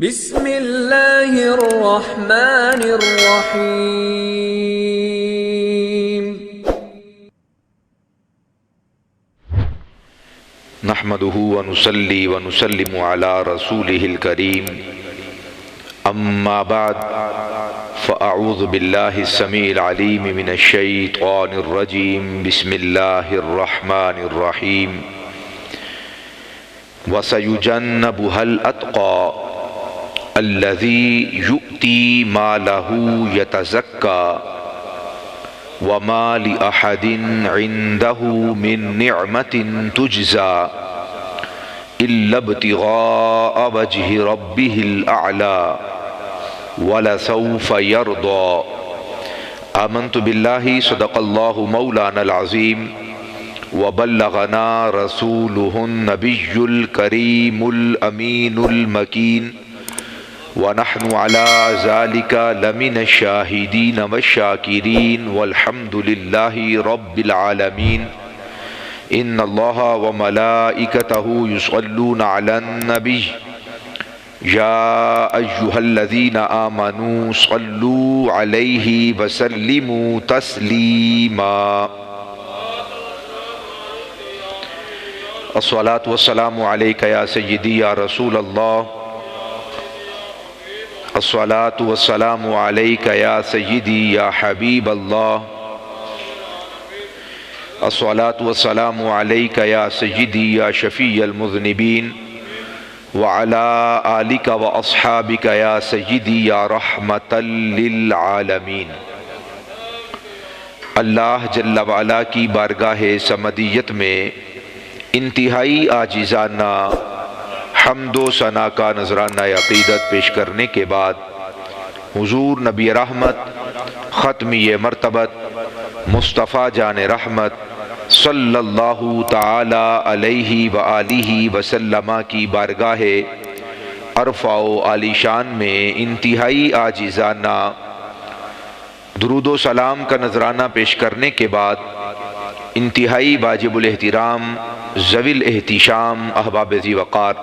بسم اللہ الرحمن الرحیم۔ نحمده ونصلي ونسلم على رسوله الكريم اما بعد فاعوذ بالله السميع العليم من الشيطان الرجيم بسم الله الرحمن الرحيم وسيجنبها الأتقى الذي يؤتي ماله يتزكى وما لأحد عنده من نعمة تجزى إلا ابتغاء وجه ربه الأعلى ولسوف يرضى آمنت بالله صدق الله مولانا العظيم وبلغنا رسوله النبي الكريم الأمين المكين ونحن على ذلك لمن الشاهدين والشاكرين والحمد لله رب العالمين إن الله وملائكته يصلون على النبي يا أيها الذين آمنوا صلوا عليه وسلموا تسليما الصلاة والسلام عليك يا سيدي يا رسول الله الصلاة والسلام عليك يا سيدي يا حبيب الله الصلاة والسلام عليك يا سيدي يا شفيع المذنبين وعلى آلك وأصحابك يا سيدي يا رحمة للعالمين۔ اللہ جل وعلا کی بارگاہ سمدیت میں انتہائی عاجزانہ حمد و ثنا کا نذرانہ عقیدت پیش کرنے کے بعد حضور نبی رحمت ختمی مرتبت مصطفیٰ جان رحمت صلی اللہ تعالی علیہ وآلہ وسلم کی بارگاہ عرفہ و عالی شان میں انتہائی عاجزانہ درود و سلام کا نذرانہ پیش کرنے کے بعد انتہائی واجب الاحترام ذوی الاحتشام احباب ذی وقار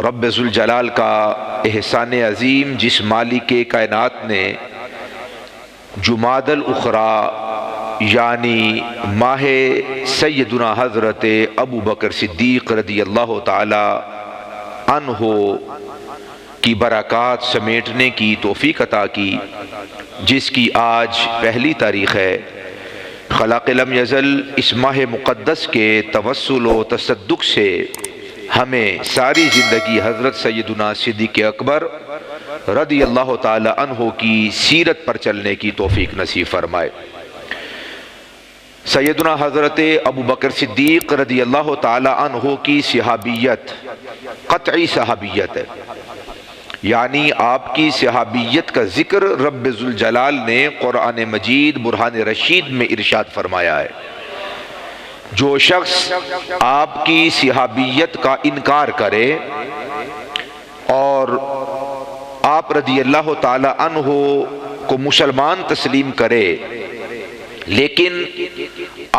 رب ذوالجلال کا احسان عظیم جس مالک کائنات نے جمادی الاخری یعنی ماہ سیدنا حضرت ابو بکر صدیق رضی اللہ تعالی عنہ کی برکات سمیٹنے کی توفیق عطا کی، جس کی آج پہلی تاریخ ہے۔ خلاق لم یزل اس ماہ مقدس کے توسل و تصدق سے ہمیں ساری زندگی حضرت سیدنا صدیق اکبر رضی اللہ تعالی عنہ کی سیرت پر چلنے کی توفیق نصیب فرمائے۔ سیدنا حضرت ابو بکر صدیق رضی اللہ تعالی عنہ کی صحابیت قطعی صحابیت ہے، یعنی آپ کی صحابیت کا ذکر رب ذوالجلال نے قرآن مجید برہان رشید میں ارشاد فرمایا ہے۔ جو شخص آپ کی صحابیت کا انکار کرے اور آپ رضی اللہ تعالی عنہ کو مسلمان تسلیم کرے لیکن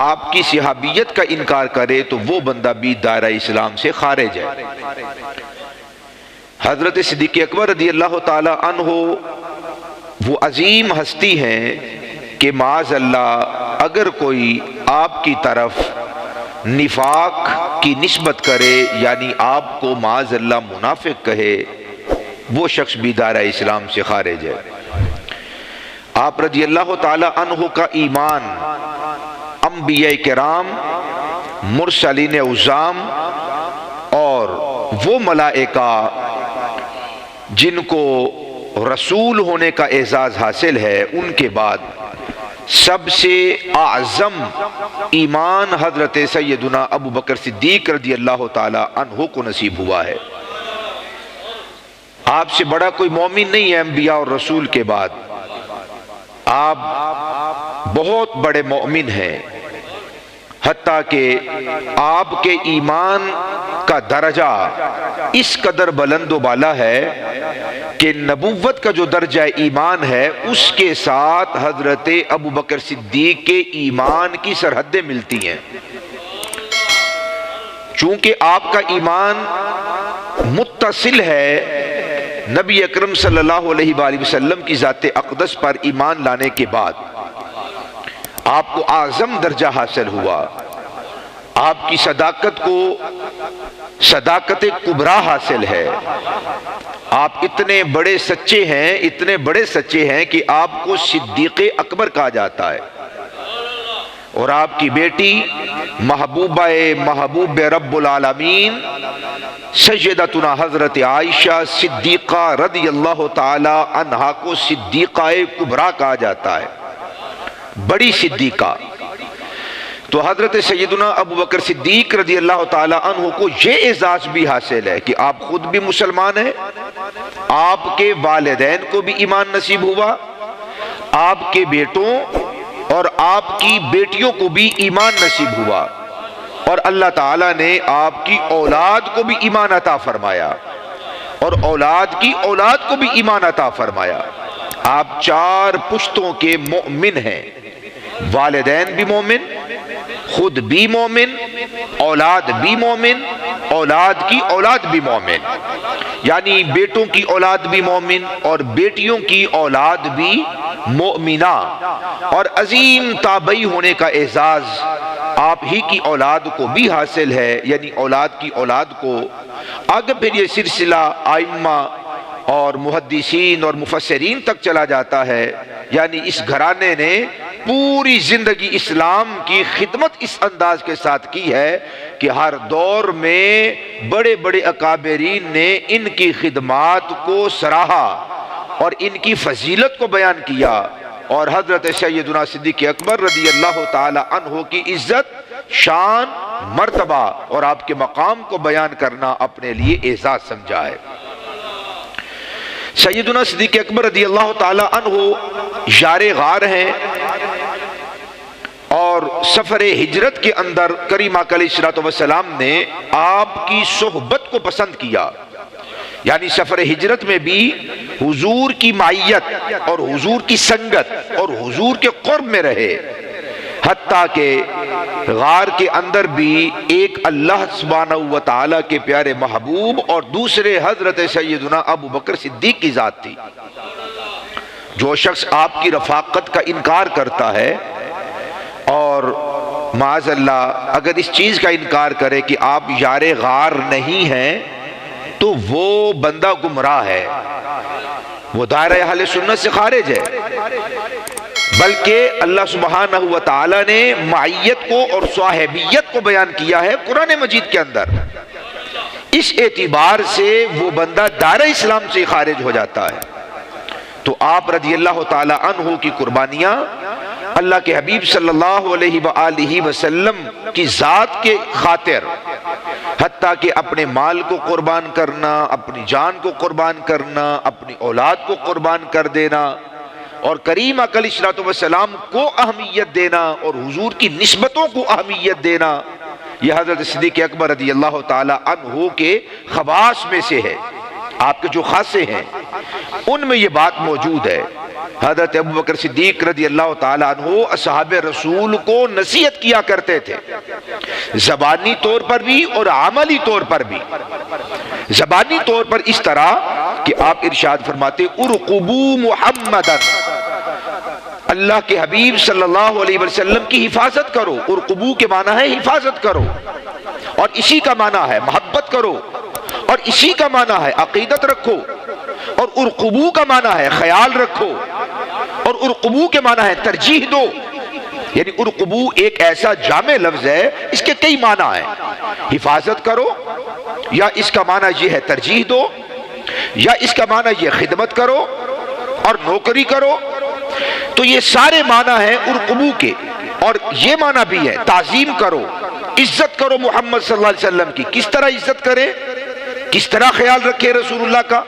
آپ کی صحابیت کا انکار کرے تو وہ بندہ بھی دائرہ اسلام سے خارج ہے۔ حضرت صدیق اکبر رضی اللہ تعالی عنہ وہ عظیم ہستی ہیں کہ معاذ اللہ اگر کوئی آپ کی طرف نفاق کی نسبت کرے یعنی آپ کو معاذ اللہ منافق کہے وہ شخص بھی دائرہ اسلام سے خارج ہے۔ آپ رضی اللہ تعالی عنہ کا ایمان انبیاء کرام، مرسلین عظام اور وہ ملائکہ جن کو رسول ہونے کا اعزاز حاصل ہے ان کے بعد سب سے اعظم ایمان حضرت سیدنا ابو بکر صدیق رضی اللہ تعالی عنہ کو نصیب ہوا ہے۔ آپ سے بڑا کوئی مومن نہیں ہے انبیاء اور رسول کے بعد، آپ بہت بڑے مومن ہیں، حتیٰ کہ آپ کے ایمان کا درجہ اس قدر بلند و بالا ہے کہ نبوت کا جو درجہ ایمان ہے اس کے ساتھ حضرت ابو بکر صدیق کے ایمان کی سرحدیں ملتی ہیں۔ چونکہ آپ کا ایمان متصل ہے نبی اکرم صلی اللہ علیہ وآلہ وسلم کی ذات اقدس پر ایمان لانے کے بعد آپ کو اعظم درجہ حاصل ہوا، آپ کی صداقت کو صداقت کبریٰ حاصل ہے، آپ اتنے بڑے سچے ہیں، اتنے بڑے سچے ہیں کہ آپ کو صدیق اکبر کہا جاتا ہے، اور آپ کی بیٹی محبوب رب العالمین سیدتنا حضرت عائشہ صدیقہ رضی اللہ تعالی عنہا کو صدیقہ کبریٰ کہا جاتا ہے، بڑی صدیقہ۔ تو حضرت سیدنا ابو بکر صدیق رضی اللہ تعالی عنہ کو یہ اعزاز بھی حاصل ہے کہ آپ خود بھی مسلمان ہیں، آپ کے والدین کو بھی ایمان نصیب ہوا، آپ کے بیٹوں اور آپ کی بیٹیوں کو بھی ایمان نصیب ہوا، اور اللہ تعالیٰ نے آپ کی اولاد کو بھی ایمان عطا فرمایا، اور اولاد کی اولاد کو بھی ایمان عطا فرمایا۔ آپ 4 پشتوں کے مومن ہیں، والدین بھی مومن، خود بھی مومن، اولاد بھی مومن، اولاد کی اولاد بھی مومن، یعنی بیٹوں کی اولاد بھی مومن اور بیٹیوں کی اولاد بھی مومنہ، اور عظیم تابعی ہونے کا اعزاز آپ ہی کی اولاد کو بھی حاصل ہے، یعنی اولاد کی اولاد کو۔ آگے پھر یہ سلسلہ ائمہ اور محدثین اور مفسرین تک چلا جاتا ہے، یعنی اس گھرانے نے پوری زندگی اسلام کی خدمت اس انداز کے ساتھ کی ہے کہ ہر دور میں بڑے بڑے اکابرین نے ان کی خدمات کو سراہا اور ان کی فضیلت کو بیان کیا، اور حضرت سیدنا صدیق اکبر رضی اللہ تعالی عنہ کی عزت، شان، مرتبہ اور آپ کے مقام کو بیان کرنا اپنے لیے اعزاز سمجھا ہے۔ سیدنا صدیق اکبر رضی اللہ تعالی عنہ یار غار ہیں، اور سفر ہجرت کے اندر کریم آقا علیہ السلام نے آپ کی صحبت کو پسند کیا، یعنی سفر ہجرت میں بھی حضور کی معیت اور حضور کی سنگت اور حضور کے قرب میں رہے، حتیٰ کہ غار کے اندر بھی ایک اللہ سبحانہ و تعالیٰ کے پیارے محبوب اور دوسرے حضرت سیدنا ابو بکر صدیق کی ذات تھی۔ جو شخص آپ کی رفاقت کا انکار کرتا ہے اور معاذ اللہ اگر اس چیز کا انکار کرے کہ آپ یار غار نہیں ہیں تو وہ بندہ گمراہ ہے، وہ دائرہ اہل سنت سے خارج ہے، بلکہ اللہ سبحانہ و تعالی نے معیت کو اور صاحبیت کو بیان کیا ہے قرآن مجید کے اندر، اس اعتبار سے وہ بندہ دائرہ اسلام سے خارج ہو جاتا ہے۔ تو آپ رضی اللہ تعالی عنہ کی قربانیاں اللہ کے حبیب صلی اللہ علیہ وآلہ وسلم کی ذات کے خاطر، حتیٰ کہ اپنے مال کو قربان کرنا، اپنی جان کو قربان کرنا، اپنی اولاد کو قربان کر دینا، اور کریم آقا علیہ السلام کو اہمیت دینا اور حضور کی نسبتوں کو اہمیت دینا، یہ حضرت صدیق اکبر رضی اللہ تعالی عنہ کے خواص میں سے ہے۔ آپ کے جو خاصے ہیں ان میں یہ بات موجود ہے۔ حضرت ابو بکر صدیق رضی اللہ تعالی عنہ اصحاب رسول کو نصیحت کیا کرتے تھے، زبانی طور پر بھی اور عملی طور پر بھی۔ زبانی طور پر اس طرح کہ آپ ارشاد فرماتے ارقبوا محمدًا، اللہ کے حبیب صلی اللہ علیہ وسلم کی حفاظت کرو۔ ارقبو کے معنی ہے حفاظت کرو، اور اسی کا معنی ہے محبت کرو، اور اسی کا معنی ہے عقیدت رکھو، اور ارقبو کا معنی ہے خیال رکھو، اور ارقبو کے معنی ہے ترجیح دو۔ یعنی ارقبو ایک ایسا جامع لفظ ہے، اس کے کئی معنی ہیں، حفاظت کرو، یا اس کا معنی یہ ہے ترجیح دو، یا اس کا معنی یہ خدمت کرو اور نوکری کرو۔ تو یہ سارے معنی ہیں ارقبو کے، اور یہ معنی بھی ہے تعظیم کرو، عزت کرو محمد صلی اللہ علیہ وسلم کی۔ کس طرح عزت کریں، کس طرح خیال رکھے رسول اللہ کا،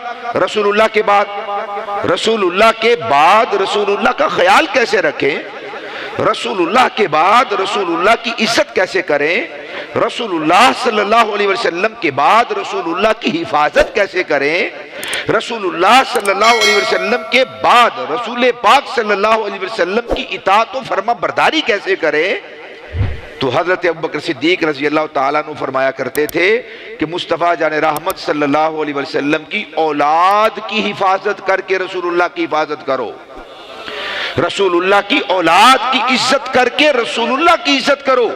رسول اللہ کے بعد رسول اللہ کا خیال کیسے رکھیں، رسول اللہ کے بعد رسول اللہ کی عزت کیسے کریں، رسول اللہ صلی اللہ علیہ وسلم کے بعد رسول اللہ کی حفاظت کیسے کریں، رسول اللہ صلی اللہ علیہ وسلم کے بعد رسول پاک صلی اللہ علیہ وسلم کی اطاعت و فرما برداری کیسے کریں۔ تو حضرت ابوبکر صدیق رضی اللہ تعالیٰ عنہ فرمایا کرتے تھے کہ مصطفیٰ جان رحمت صلی اللہ علیہ وسلم کی اولاد کی حفاظت کر کے رسول اللہ کی حفاظت کرو، رسول اللہ کی اولاد کی عزت کر کے رسول اللہ کی عزت کرو،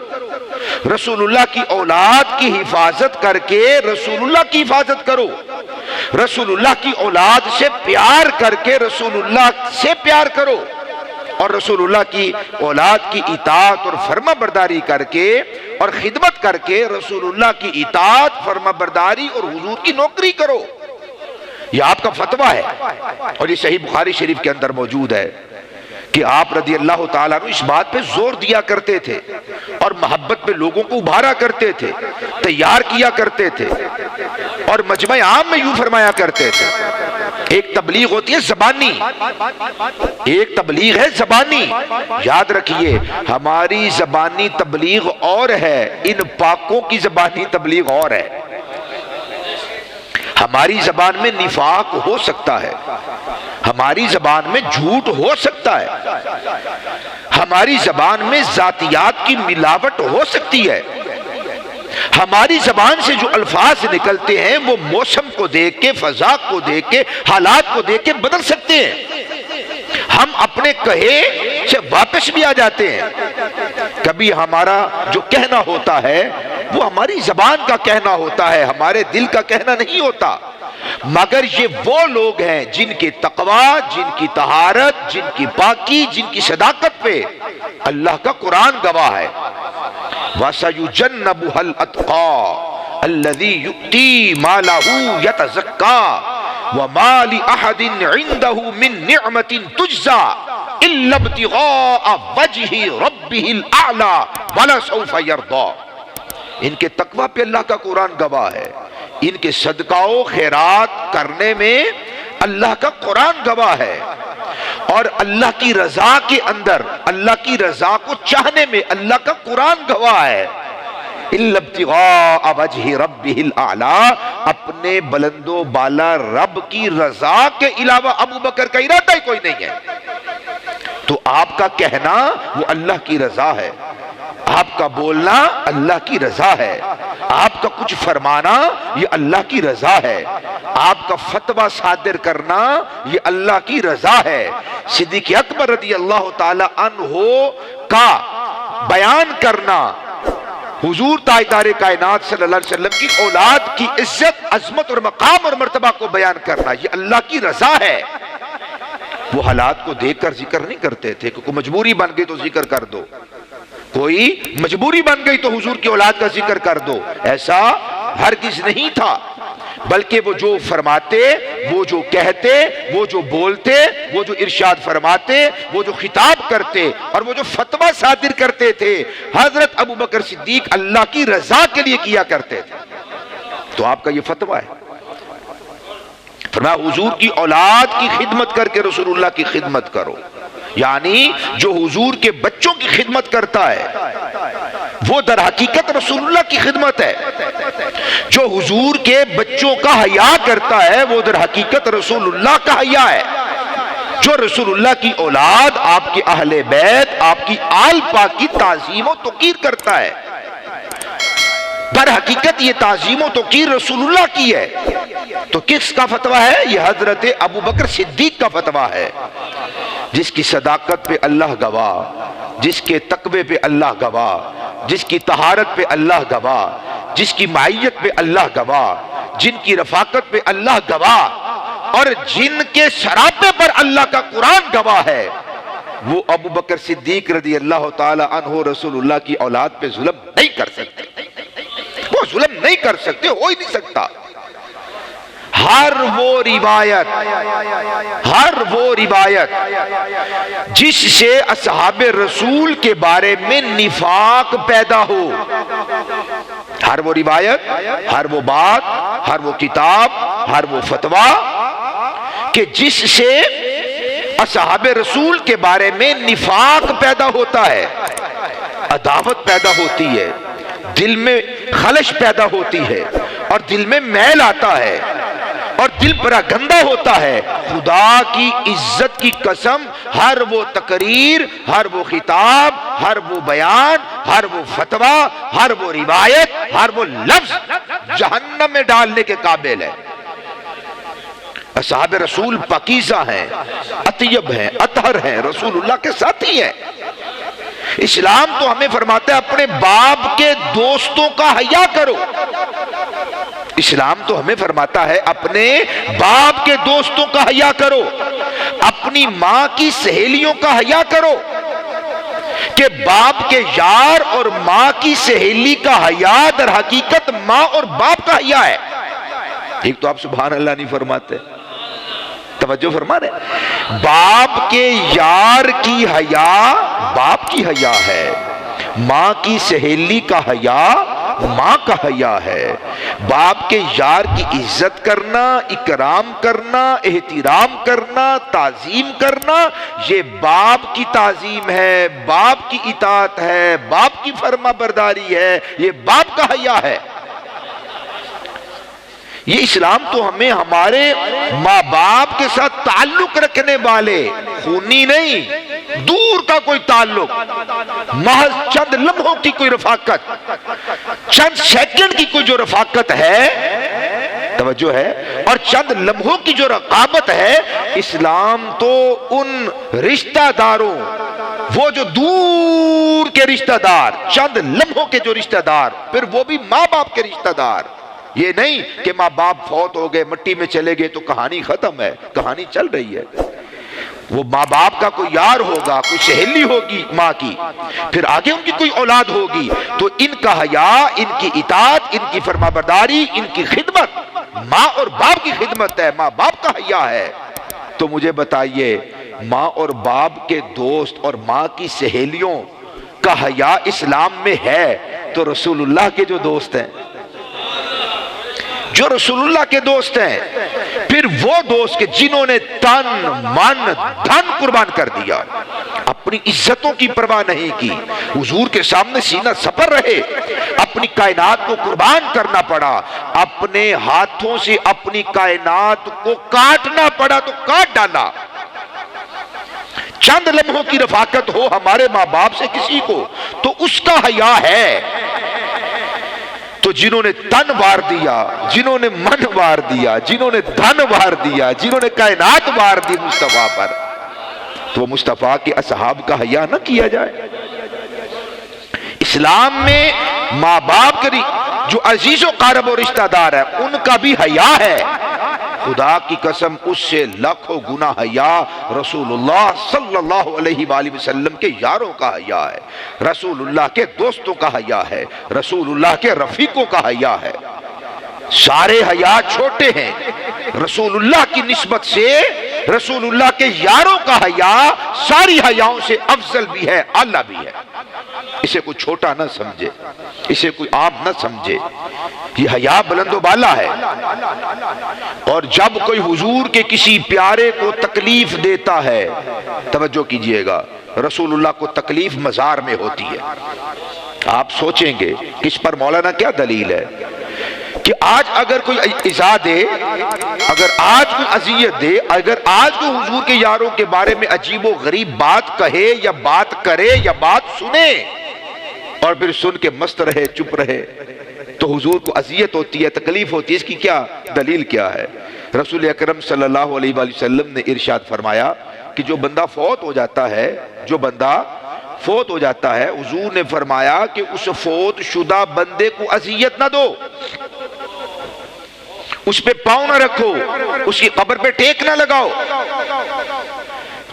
رسول اللہ کی اولاد کی حفاظت کر کے رسول اللہ کی حفاظت کرو، رسول اللہ کی اولاد سے پیار کر کے رسول اللہ سے پیار کرو، اور رسول اللہ کی اولاد کی اطاعت اور فرما برداری کر کے اور خدمت کر کے رسول اللہ کی اطاعت، فرما برداری اور حضور کی نوکری کرو۔ یہ آپ کا فتویٰ ہے، اور یہ صحیح بخاری شریف کے اندر موجود ہے کہ آپ رضی اللہ تعالیٰ عنہ اس بات پہ زور دیا کرتے تھے اور محبت پہ لوگوں کو ابھارا کرتے تھے، تیار کیا کرتے تھے، اور مجمع عام میں یوں فرمایا کرتے تھے۔ ایک تبلیغ ہوتی ہے زبانی، ایک تبلیغ ہے زبانی۔ یاد رکھیے ہماری زبانی تبلیغ اور ہے، ان پاکوں کی زبانی تبلیغ اور ہے۔ ہماری زبان میں نفاق ہو سکتا ہے، ہماری زبان میں جھوٹ ہو سکتا ہے، ہماری زبان میں ذاتیات کی ملاوٹ ہو سکتی ہے، ہماری زبان سے جو الفاظ نکلتے ہیں وہ موسم کو دیکھ کے، فضا کو دیکھ کے، حالات کو دیکھ کے بدل سکتے ہیں۔ ہم اپنے کہے سے واپس بھی آ جاتے ہیں۔ کبھی ہمارا جو کہنا ہوتا ہے وہ ہماری زبان کا کہنا ہوتا ہے، ہمارے دل کا کہنا نہیں ہوتا۔ مگر یہ وہ لوگ ہیں جن کے تقوی، جن کی طہارت، جن کی پاکی، جن کی صداقت پہ اللہ کا قرآن گواہ ہے۔ وَسَيُجَنَّبُهَا الْأَتْقَى الَّذِي يُؤْتِي مَالَهُ يَتَزَكَّى وَمَا لِأَحَدٍ عِندَهُ مِن نِعْمَةٍ تُجْزَى إِلَّا ابْتِغَاءَ وَجْهِ رَبِّهِ الْأَعْلَى وَلَسَوْفَ يَرْضَى۔ ان کے تقوی پہ اللہ کا قرآن گواہ ہے، ان کے صدقہ و خیرات کرنے میں اللہ کا قرآن گواہ ہے، اور اللہ کی رضا کے اندر، اللہ کی رضا کو چاہنے میں اللہ کا قرآن گواہ ہے۔ إِلَّا ابْتِغَاءَ وَجْهِ رَبِّهِ الْأَعْلَى، اپنے بلند و بالا رب کی رضا کے علاوہ ابو بکر کا ارادہ ہی کوئی نہیں ہے۔ تو آپ کا کہنا وہ اللہ کی رضا ہے، آپ کا بولنا اللہ کی رضا ہے، آپ کا کچھ فرمانا یہ اللہ کی رضا ہے، آپ کا فتویٰ صادر کرنا یہ اللہ کی رضا ہے۔ صدیق اکبر رضی اللہ تعالی عنہ کا بیان کرنا، حضور تاجدار کائنات صلی اللہ علیہ وسلم کی اولاد کی عزت، عظمت اور مقام اور مرتبہ کو بیان کرنا یہ اللہ کی رضا ہے۔ وہ حالات کو دیکھ کر ذکر نہیں کرتے تھے کہ کوئی مجبوری بن گئی تو ذکر کر دو، کوئی مجبوری بن گئی تو حضور کی اولاد کا ذکر کر دو، ایسا ہرگز نہیں تھا۔ بلکہ وہ جو فرماتے، وہ جو کہتے، وہ جو بولتے، وہ جو ارشاد فرماتے، وہ جو خطاب کرتے اور وہ جو فتویٰ صادر کرتے تھے حضرت ابوبکر صدیق اللہ کی رضا کے لیے کیا کرتے تھے۔ تو آپ کا یہ فتویٰ ہے۔ فرمایا حضور کی اولاد کی خدمت کر کے رسول اللہ کی خدمت کرو، یعنی جو حضور کے بچوں کی خدمت کرتا ہے وہ در حقیقت رسول اللہ کی خدمت ہے، جو حضور کے بچوں کا حیا کرتا ہے وہ در حقیقت رسول اللہ کا حیا ہے، جو رسول اللہ کی اولاد، آپ کے اہل بیت، آپ کی آل پاک کی تعظیم و توقیر کرتا ہے، در حقیقت یہ تعظیم و توقیر رسول اللہ کی ہے۔ تو کس کا فتویٰ ہے؟ یہ حضرت ابوبکر صدیق کا فتویٰ ہے، جس کی صداقت پہ اللہ گواہ، جس کے تقوی پہ اللہ گواہ، جس کی طہارت پہ اللہ گواہ، جس کی معیت پہ اللہ گواہ، جن کی رفاقت پہ اللہ گواہ، اور جن کے سراپے پر اللہ کا قرآن گواہ ہے، وہ ابوبکر صدیق رضی اللہ تعالی عنہ رسول اللہ کی اولاد پہ ظلم نہیں کر سکتے، وہ ظلم نہیں کر سکتے، ہو ہی نہیں سکتا۔ ہر وہ روایت جس سے اصحاب رسول کے بارے میں نفاق پیدا ہو، ہر وہ روایت، ہر وہ بات، ہر وہ کتاب، ہر وہ فتویٰ کہ جس سے اصحاب رسول کے بارے میں نفاق پیدا ہوتا ہے، عداوت پیدا ہوتی ہے، دل میں خلش پیدا ہوتی ہے اور دل میں میل آتا ہے، اور دل بڑا گندا ہوتا ہے، خدا کی عزت کی قسم ہر وہ تقریر، ہر وہ خطاب، ہر وہ بیان، ہر وہ فتویٰ، ہر وہ روایت، ہر وہ لفظ جہنم میں ڈالنے کے قابل ہے۔ اصحاب رسول پاکیزہ ہیں، اطیب ہیں، اطہر ہیں، رسول اللہ کے ساتھی ہیں۔ اسلام تو ہمیں فرماتا ہے اپنے باپ کے دوستوں کا حیا کرو۔ اسلام تو ہمیں فرماتا ہے اپنے باپ کے دوستوں کا حیا کرو، اپنی ماں کی سہیلیوں کا حیا کرو، کہ باپ کے یار اور ماں کی سہیلی کا حیا در حقیقت ماں اور باپ کا حیا ہے۔ ایک تو آپ سبحان اللہ نہیں فرماتے، توجہ فرما رہے، باپ کے یار کی حیا باپ کی حیا ہے، ماں کی سہیلی کا حیا ماں کا حیا ہے۔ باپ کے یار کی عزت کرنا، اکرام کرنا، احترام کرنا، تعظیم کرنا، یہ باپ کی تعظیم ہے، باپ کی اطاعت ہے، باپ کی فرما برداری ہے، یہ باپ کا حیا ہے۔ یہ اسلام تو ہمیں ہمارے ماں باپ کے ساتھ تعلق رکھنے والے، خونی نہیں، دور کا کوئی تعلق، محض چند لمحوں کی کوئی رفاقت، چند سیکنڈ کی کوئی جو رفاقت ہے، توجہ ہے، اور چند لمحوں کی جو رقابت ہے، اسلام تو ان رشتہ داروں، وہ جو دور کے رشتہ دار، چند لمحوں کے جو رشتہ دار، پھر وہ بھی ماں باپ کے رشتہ دار، یہ نہیں کہ ماں باپ فوت ہو گئے، مٹی میں چلے گئے تو کہانی ختم ہے، کہانی چل رہی ہے۔ وہ ماں باپ کا کوئی یار ہوگا، کوئی سہیلی ہوگی ماں کی، پھر آگے ان کی کوئی اولاد ہوگی، تو ان کا حیا، ان کی اطاعت، ان کی فرمانبرداری، ان کی خدمت ماں اور باپ کی خدمت ہے، ماں باپ کا حیا ہے۔ تو مجھے بتائیے، ماں اور باپ کے دوست اور ماں کی سہیلیوں کا حیا اسلام میں ہے تو رسول اللہ کے جو دوست ہیں، جو رسول اللہ کے دوست ہیں، پھر وہ دوست کے جنہوں نے تن من دھن قربان کر دیا، اپنی عزتوں کی پرواہ نہیں کی، حضور کے سامنے سینہ سپر رہے، اپنی کائنات کو قربان کرنا پڑا، اپنے ہاتھوں سے اپنی کائنات کو کاٹنا پڑا تو کاٹ ڈالا۔ چند لمحوں کی رفاقت ہو ہمارے ماں باپ سے کسی کو تو اس کا حیا ہے۔ تو جنہوں نے تن وار دیا، جنہوں نے من وار دیا، جنہوں نے دھن وار دیا، جنہوں نے کائنات وار دی مصطفیٰ پر، تو مصطفیٰ کے اصحاب کا حیا نہ کیا جائے۔ اسلام میں ماں باپ کے جو عزیز و قارب و رشتہ دار ہیں ان کا بھی حیا ہے۔ خدا کی قسم اس سے لاکھوں گنا حیا رسول اللہ صلی اللہ علیہ وآلہ وسلم کے یاروں کا حیا ہے، رسول اللہ کے دوستوں کا حیا ہے، رسول اللہ کے رفیقوں کا حیا ہے۔ سارے حیا چھوٹے ہیں، رسول اللہ کی نسبت سے رسول اللہ کے یاروں کا حیا ساری حیاؤں سے افضل بھی ہے، اعلیٰ بھی ہے۔ اسے کوئی چھوٹا نہ سمجھے، اسے کوئی عام نہ سمجھے، یہ حیا بلند و بالا ہے۔ اور جب کوئی حضور کے کسی پیارے کو تکلیف دیتا ہے، توجہ کیجئے گا، رسول اللہ کو تکلیف مزار میں ہوتی ہے۔ آپ سوچیں گے اس پر مولانا کیا دلیل ہے کہ آج اگر کوئی ایذا دے، اگر آج کوئی اذیت دے، اگر آج کوئی حضور کے یاروں کے بارے میں عجیب و غریب بات کہے یا بات کرے یا بات سنے اور پھر سن کے مست رہے، چپ رہے، تو حضور کو اذیت ہوتی ہے، تکلیف ہوتی ہے، اس کی کیا دلیل کیا ہے؟ رسول اکرم صلی اللہ علیہ وآلہ وسلم نے ارشاد فرمایا کہ جو بندہ فوت ہو جاتا ہے، جو بندہ فوت ہو جاتا ہے، حضور نے فرمایا کہ اس فوت شدہ بندے کو اذیت نہ دو، اس پہ پاؤں نہ رکھو، اس کی قبر پہ ٹیک نہ لگاؤ۔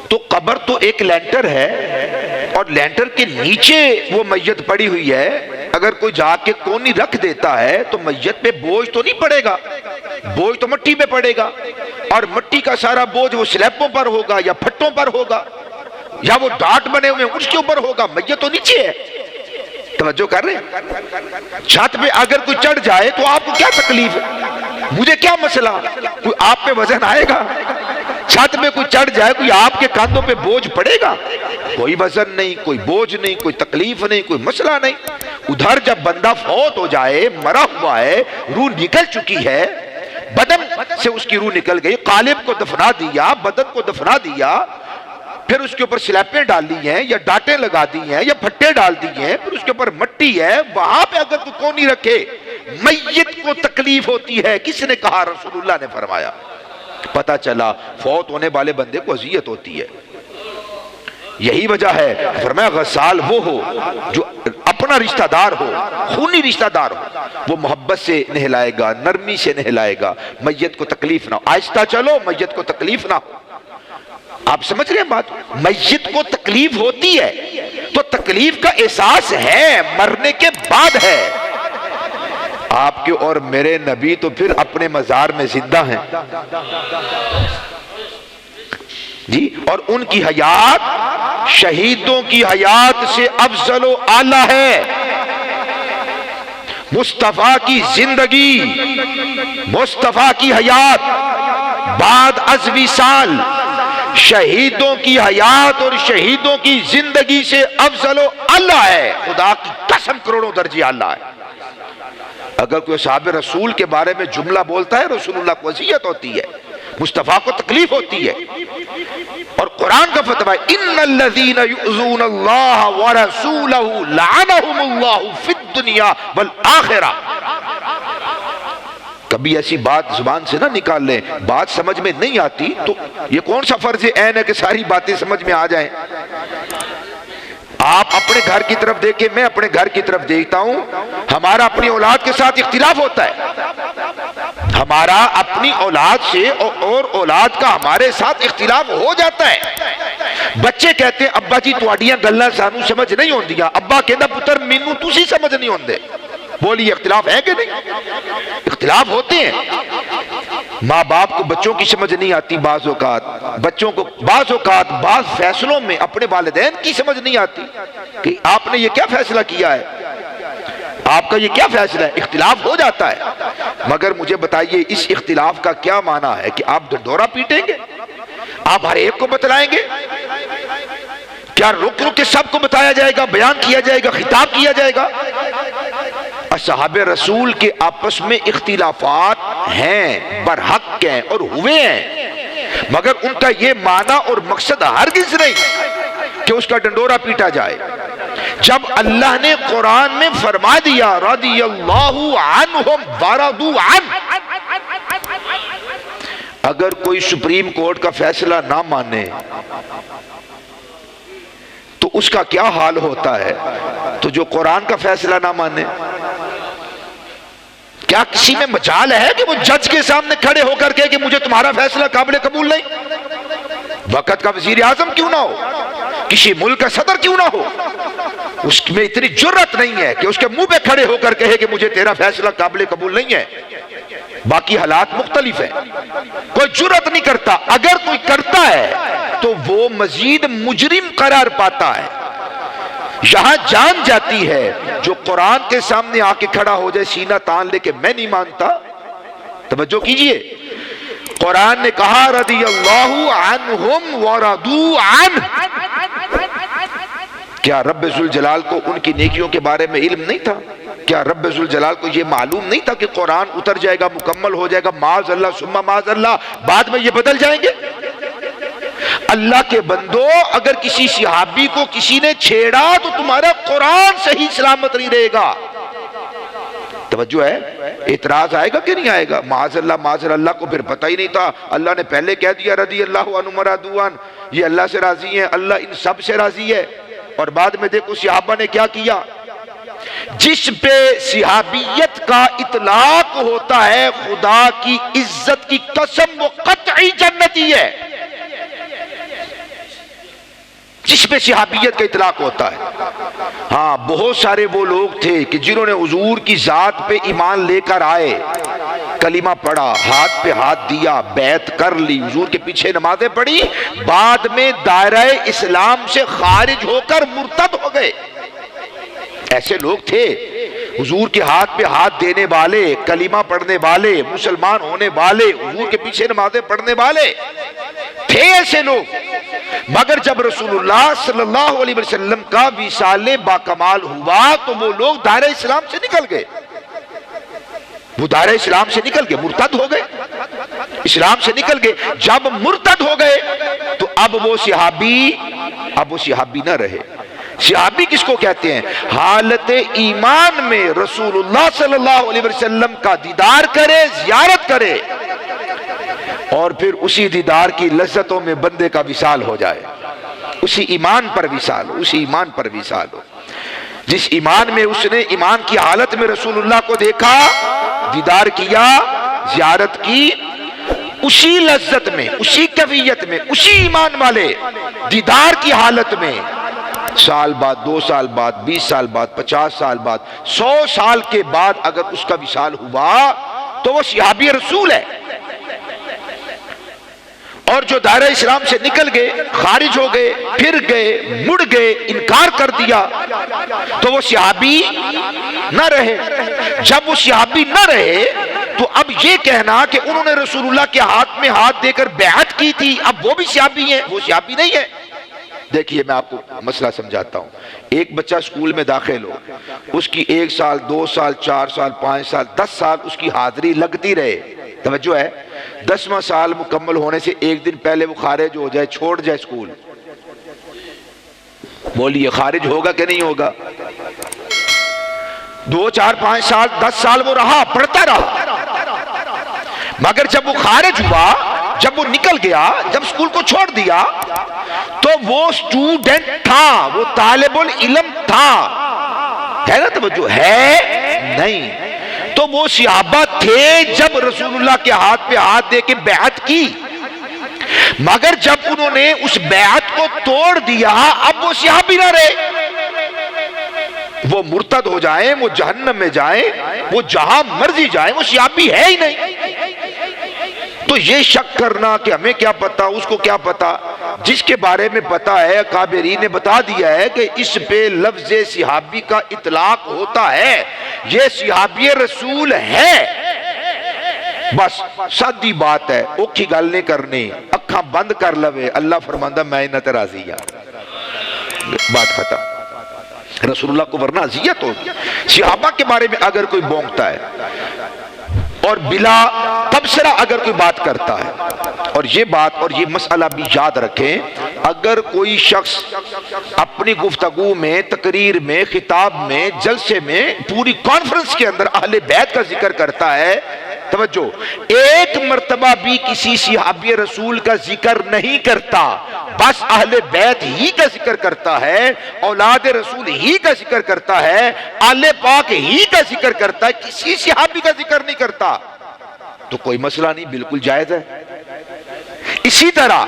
تو قبر تو ایک لینٹر ہے اور لینٹر کے نیچے وہ میت پڑی ہوئی ہے، اگر کوئی جا کے کونی رکھ دیتا ہے تو میت پہ بوجھ تو نہیں پڑے گا، بوجھ تو مٹی پہ پڑے گا، اور مٹی کا سارا بوجھ وہ سلیبوں پر ہوگا یا پھٹوں پر ہوگا یا وہ ڈاٹ بنے ہوئے اس کے اوپر ہوگا، میت تو نیچے ہے۔ توجہ کر رہے ہیں؟ چھت پہ اگر کوئی چڑھ جائے تو آپ کو کیا تکلیف ہے؟ مجھے کیا مسئلہ؟ کوئی آپ پہ وزن آئے گا؟ چھت میں کوئی چڑھ جائے، کوئی آپ کے کاندھوں پہ بوجھ پڑے گا؟ کوئی وزن نہیں، کوئی بوجھ نہیں، کوئی تکلیف نہیں، کوئی مسئلہ نہیں۔ ادھر جب بندہ فوت ہو جائے، مرا ہوا ہے، روح نکل چکی ہے، بدن سے اس کی روح نکل گئی، قالب کو دفنا دیا، بدن کو دفنا دیا، پھر اس کے اوپر سلیپیں ڈال دی ہیں یا ڈانٹیں لگا دی ہیں یا پھٹے ڈال دی ہیں، پھر اس کے اوپر مٹی ہے، وہاں پہ اگر تو کون نہیں رکھے میت کو تکلیف ہوتی ہے۔ کس نے کہا؟ رسول اللہ نے فرمایا۔ پتہ چلا فوت ہونے والے بندے کو اذیت ہوتی ہے، یہی وجہ ہے فرمایا غسال وہ ہو جو اپنا رشتہ دار ہو، خونی رشتہ دار ہو، وہ محبت سے نہلائے گا، نرمی سے نہلائے گا، میت کو تکلیف نہ ہو۔ آہستہ چلو، میت کو تکلیف نہ ہو۔ آپ سمجھ رہے ہیں بات؟ میت کو تکلیف ہوتی ہے تو تکلیف کا احساس ہے، مرنے کے بعد ہے۔ آپ کے اور میرے نبی تو پھر اپنے مزار میں زندہ ہیں جی، اور ان کی حیات شہیدوں کی حیات سے افضل و اعلیٰ ہے۔ مصطفیٰ کی زندگی، مصطفیٰ کی حیات بعد از وصال شہیدوں کی حیات اور شہیدوں کی زندگی سے افضل و اعلیٰ ہے۔ خدا کی قسم کروڑوں درجے اعلیٰ ہے۔ اگر کوئی صحابہ رسول کے بارے میں جملہ بولتا ہے، رسول اللہ کو اذیت ہوتی ہے، مصطفیٰ کو تکلیف ہوتی ہے، اور قرآن کا فتویٰ ہے ان الذین یؤذون اللہ ورسولہ لعنہم اللہ فی الدنیا والآخرہ۔ کبھی ایسی بات زبان سے نہ نکال لیں، بات سمجھ میں نہیں آتی تو یہ کون سا فرض عین ہے کہ ساری باتیں سمجھ میں آ جائیں؟ آپ اپنے گھر کی طرف دیکھیں، میں اپنے گھر کی طرف دیکھتا ہوں، ہمارا اپنی اولاد کے ساتھ اختلاف ہوتا ہے، ہمارا اپنی اولاد سے اور اولاد کا ہمارے ساتھ اختلاف ہو جاتا ہے۔ بچے کہتے ہیں ابا جی تواڈیاں گلاں سانو سمجھ نہیں ہوندیاں، ابا کہندا پتر مینوں تسی سمجھ نہیں ہوندے۔ بولیے اختلاف ہے کہ نہیں؟ اختلاف ہوتے ہیں۔ ماں باپ کو بچوں کی سمجھ نہیں آتی، بعض اوقات بچوں کو بعض اوقات بعض فیصلوں میں اپنے والدین کی سمجھ نہیں آتی کہ آپ نے یہ کیا فیصلہ کیا ہے، آپ کا یہ کیا فیصلہ ہے۔ اختلاف ہو جاتا ہے، مگر مجھے بتائیے اس اختلاف کا کیا معنی ہے کہ آپ ڈنڈورا پیٹیں گے؟ آپ ہر ایک کو بتلائیں گے؟ کیا رک رک کے سب کو بتایا جائے گا، بیان کیا جائے گا، خطاب کیا جائے گا؟ اصحاب رسول کے آپس میں اختلافات ہیں، برحق ہیں اور ہوئے ہیں، مگر ان کا یہ معنی اور مقصد ہرگز نہیں کہ اس کا ڈنڈورا پیٹا جائے۔ جب اللہ نے قرآن میں فرما دیا رضی اللہ عنہم ورضوا عنہ، اگر کوئی سپریم کورٹ کا فیصلہ نہ مانے تو اس کا کیا حال ہوتا ہے؟ تو جو قرآن کا فیصلہ نہ مانے، کیا کسی میں مجال ہے کہ وہ جج کے سامنے کھڑے ہو کر کہے کہ مجھے تمہارا فیصلہ قابل قبول نہیں؟ وقت کا وزیر اعظم کیوں نہ ہو، کسی ملک کا صدر کیوں نہ ہو، اس میں اتنی جرت نہیں ہے کہ اس کے منہ پہ کھڑے ہو کر کہے کہ مجھے تیرا فیصلہ قابل قبول نہیں ہے۔ باقی حالات مختلف ہیں، کوئی جرت نہیں کرتا، اگر کوئی کرتا ہے تو وہ مزید مجرم قرار پاتا ہے۔ یہاں جان جاتی ہے جو قرآن کے سامنے آ کے کھڑا ہو جائے سینہ تان لے کے میں نہیں مانتا، توجہ کیجئے، قرآن نے کہا رضی اللہ عنہم ورضوا عنہ۔ کیا رب ذوالجلال کو ان کی نیکیوں کے بارے میں علم نہیں تھا؟ کیا رب ذوالجلال کو یہ معلوم نہیں تھا کہ قرآن اتر جائے گا، مکمل ہو جائے گا، معاذ اللہ ثم معاذ اللہ بعد میں یہ بدل جائیں گے؟ اللہ کے بندو، اگر کسی صحابی کو کسی نے چھیڑا تو تمہارا قرآن صحیح سلامت نہیں رہے گا۔ توجہ ہے؟ اعتراض آئے گا کہ نہیں آئے گا؟ معاذ اللہ کو پھر پتہ ہی نہیں تھا، اللہ نے پہلے کہہ دیا رضی اللہ عنہ ورضوا عنہ، یہ اللہ سے راضی ہیں، اللہ ان سب سے راضی ہے، اور بعد میں دیکھو صحابہ نے کیا کیا۔ جس پہ صحابیت کا اطلاق ہوتا ہے خدا کی عزت کی قسم وہ قطعی جنتی ہے، جس پہ صحابیت کا اطلاق ہوتا ہے۔ ہاں بہت سارے وہ لوگ تھے کہ جنہوں نے حضور کی ذات پہ ایمان لے کر آئے، کلمہ پڑھا، ہاتھ پہ ہاتھ دیا، بیعت کر لی، حضور کے پیچھے نمازیں پڑھی، بعد میں دائرہ اسلام سے خارج ہو کر مرتد ہو گئے۔ ایسے لوگ تھے، حضور کے ہاتھ پہ ہاتھ دینے والے، کلمہ پڑھنے والے، مسلمان ہونے والے، حضور کے پیچھے نمازیں پڑھنے والے تھے ایسے لوگ، مگر جب رسول اللہ صلی اللہ علیہ وسلم کا وصال باکمال ہوا تو وہ لوگ دائرہ اسلام سے نکل گئے، وہ دائرہ اسلام سے نکل گئے، مرتد ہو گئے۔ اسلام سے نکل گئے، جب مرتد ہو گئے تو اب وہ صحابی نہ رہے۔ صحابی کس کو کہتے ہیں؟ حالت ایمان میں رسول اللہ صلی اللہ علیہ وسلم کا دیدار کرے، زیارت کرے، اور پھر اسی دیدار کی لذتوں میں بندے کا وصال ہو جائے، اسی ایمان پر وصال ہو، اسی ایمان پر وصال ہو۔ جس ایمان میں اس نے ایمان کی حالت میں رسول اللہ کو دیکھا، دیدار کیا، زیارت کی، اسی لذت میں، اسی کیفیت میں، اسی ایمان والے دیدار کی حالت میں سال بعد، 2 سال بعد، 20 سال بعد، 50 سال بعد، 100 سال کے بعد اگر اس کا وصال ہوا تو وہ صحابی رسول ہے۔ اور جو دائرہ اسلام سے نکل گئے، خارج ہو گئے، پھر گئے، مڑ گئے، انکار کر دیا، تو وہ صحابی نہ رہے۔ جب وہ صحابی نہ رہے تو اب یہ کہنا کہ انہوں نے رسول اللہ کے ہاتھ میں ہاتھ دے کر بیعت کی تھی، اب وہ بھی صحابی ہیں، وہ صحابی نہیں ہے۔ دیکھیے میں آپ کو مسئلہ سمجھاتا ہوں۔ ایک بچہ اسکول میں داخل ہو، اس کی 1 سال، 2 سال، 4 سال، 5 سال، 10 سال اس کی حاضری لگتی رہے، توجہ ہے، 10واں سال مکمل ہونے سے ایک دن پہلے وہ خارج ہو جائے، چھوڑ جائے اسکول، بولیے خارج ہوگا کہ نہیں ہوگا؟ 2، 4، 5 سال، 10 سال وہ رہا، پڑھتا رہا، مگر جب وہ خارج ہوا، جب وہ نکل گیا، جب اسکول کو چھوڑ دیا، تو وہ اسٹوڈنٹ تھا، وہ طالب العلم تھا، ہے نا؟ توجہ ہے نہیں؟ تو وہ صحابہ تھے جب رسول اللہ کے ہاتھ پہ ہاتھ دے کے بیعت کی، مگر جب انہوں نے اس بیعت کو توڑ دیا، اب وہ صحابی نہ رہے۔ وہ مرتد ہو جائیں، وہ جہنم میں جائیں، وہ جہاں مرضی جائیں، وہ صحابی ہے ہی نہیں۔ تو یہ شک کرنا کہ ہمیں کیا پتا، اس کو کیا پتا، جس کے بارے میں پتا ہے کابرین نے بتا دیا ہے کہ اس پہ لفظ صحابی کا اطلاق ہوتا ہے، یہ صحابی رسول ہے، بس سادی بات ہے، اوکھی گل نہیں کرنی، اکھاں بند کر لوے، اللہ فرماندہ میں انت راضی ہاں، بات ختم۔ رسول اللہ کو ورنہ اذیت ہوگی۔ صحابہ کے بارے میں اگر کوئی بونکتا ہے اور بلا تبصرہ اگر کوئی بات کرتا ہے، اور یہ بات اور یہ مسئلہ بھی یاد رکھیں، اگر کوئی شخص اپنی گفتگو میں، تقریر میں، خطاب میں، جلسے میں، پوری کانفرنس کے اندر اہل بیت کا ذکر کرتا ہے، توجہ، ایک مرتبہ بھی کسی صحابی رسول کا ذکر نہیں کرتا، بس اہل بیت ہی کا ذکر کرتا ہے، اولاد رسول ہی کا ذکر کرتا ہے، آل پاک ہی کا ذکر کرتا ہے، کسی صحابی کا ذکر نہیں کرتا، تو کوئی مسئلہ نہیں، بالکل جائز ہے۔ اسی طرح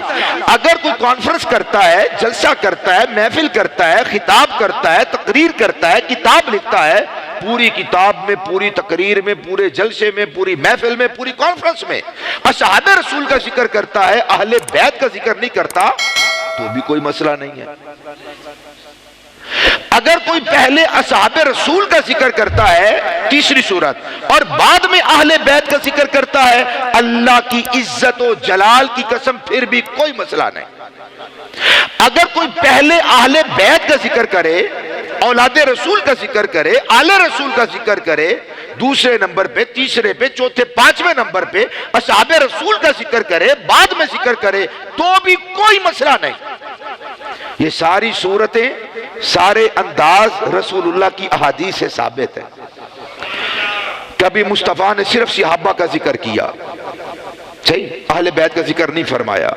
اگر کوئی کانفرنس کرتا ہے، جلسہ کرتا ہے، محفل کرتا ہے، خطاب کرتا ہے، تقریر کرتا ہے، کتاب لکھتا ہے، پوری کتاب میں، پوری تقریر میں، پورے جلسے میں، پوری محفل میں، پوری کانفرنس میں اصحاب رسول کا ذکر کرتا ہے، اہل بیت کا ذکر نہیں کرتا، تو بھی کوئی مسئلہ نہیں ہے۔ اگر کوئی پہلے اصحاب رسول کا ذکر کرتا ہے، تیسری صورت، اور بعد میں اہل بیت کا ذکر کرتا ہے، اللہ کی عزت و جلال کی قسم پھر بھی کوئی مسئلہ نہیں۔ اگر کوئی پہلے اہل بیت کا ذکر کرے، اولاد رسول کا ذکر کرے، آل رسول کا ذکر کرے، دوسرے نمبر پہ، تیسرے پہ، چوتھے، 5ویں نمبر پہ اصحاب رسول کا ذکر کرے، بعد میں ذکر کرے، تو بھی کوئی مسئلہ نہیں۔ یہ ساری صورتیں، سارے انداز رسول اللہ کی احادیث سے ثابت ہے۔ کبھی مصطفیٰ نے صرف صحابہ کا ذکر کیا، صحیح، اہل بیت کا ذکر نہیں فرمایا۔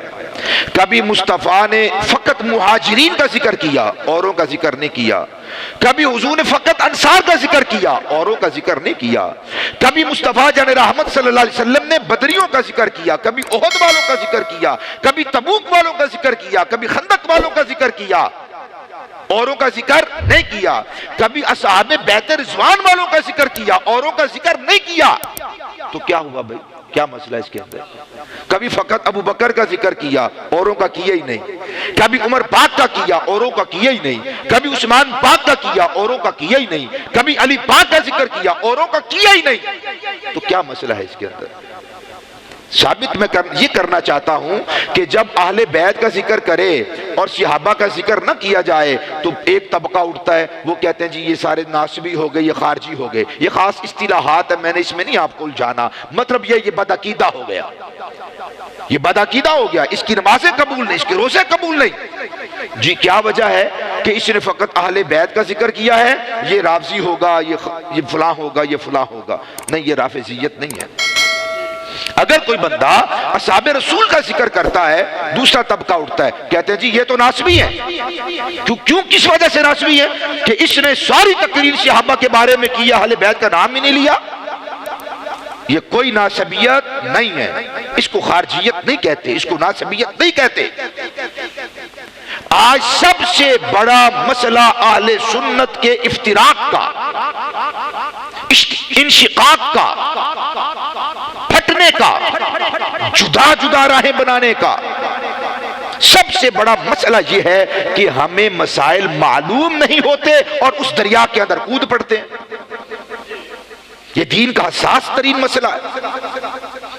کبھی مصطفیٰ نے فقط مہاجرین کا ذکر کیا، اوروں کا ذکر نہیں کیا۔ کبھی حضور نے فقط انصار کا ذکر کیا، اوروں کا ذکر نہیں کیا۔ کبھی مصطفیٰ جان رحمت صلی اللہ علیہ وسلم نے بدریوں کا ذکر کیا، کبھی احد والوں کا ذکر کیا، کبھی تبوک والوں کا ذکر کیا، کبھی خندق والوں کا ذکر کیا، اوروں کا ذکر نہیں کیا۔ کبھی اصحاب بیت رضوان والوں کا ذکر کیا، اوروں کا ذکر نہیں کیا، تو کیا ہوا بھائی؟ کیا مسئلہ اس کے اندر؟ کبھی فقط ابو بکر کا ذکر کیا، اوروں کا کیا ہی نہیں۔ کبھی عمر پاک کا کیا، اوروں کا کیا ہی نہیں۔ کبھی عثمان پاک کا کیا، اوروں کا کیا ہی نہیں۔ کبھی علی پاک کا ذکر کیا، اوروں کا کیا ہی نہیں، تو کیا مسئلہ ہے اس کے اندر؟ ثابت میں یہ کرنا چاہتا ہوں کہ جب اہل بیت کا ذکر کرے اور صحابہ کا ذکر نہ کیا جائے تو ایک طبقہ اٹھتا ہے، وہ کہتے ہیں جی یہ سارے ناسبی ہو گئے، یہ خارجی ہو گئے۔ یہ خاص اصطلاحات ہے، میں نے اس میں نہیں آپ کو الجھانا، مطلب یہ بدعقیدہ ہو گیا، یہ بدعقیدہ ہو گیا، اس کی نمازیں قبول نہیں، اس کے روزے قبول نہیں۔ جی کیا وجہ ہے کہ اس نے فقط اہل بیت کا ذکر کیا ہے، یہ رافضی ہوگا، یہ فلاں ہوگا، یہ فلاں ہوگا؟ نہیں، یہ رافضیت نہیں ہے۔ اگر کوئی بندہ اصحاب رسول کا ذکر کرتا ہے، دوسرا طبقہ اٹھتا ہے، کہتے ہیں جی یہ تو ناسبی ہے۔ کیوں کس وجہ سے ناسبی ہے؟ کہ اس نے ساری تقریر صحابہ کے بارے میں کی، اہل بیت کا نام ہی نہیں لیا۔ یہ کوئی ناسبیت نہیں ہے، اس کو خارجیت نہیں کہتے، اس کو ناسبیت نہیں کہتے۔ آج سب سے بڑا مسئلہ اہل سنت کے افتراق کا، انشقاق کا، پھٹنے کا، جدا جدا راہیں بنانے کا سب سے بڑا مسئلہ یہ ہے کہ ہمیں مسائل معلوم نہیں ہوتے اور اس دریا کے اندر کود پڑتے ہیں۔ یہ دین کا حساس ترین مسئلہ ہے،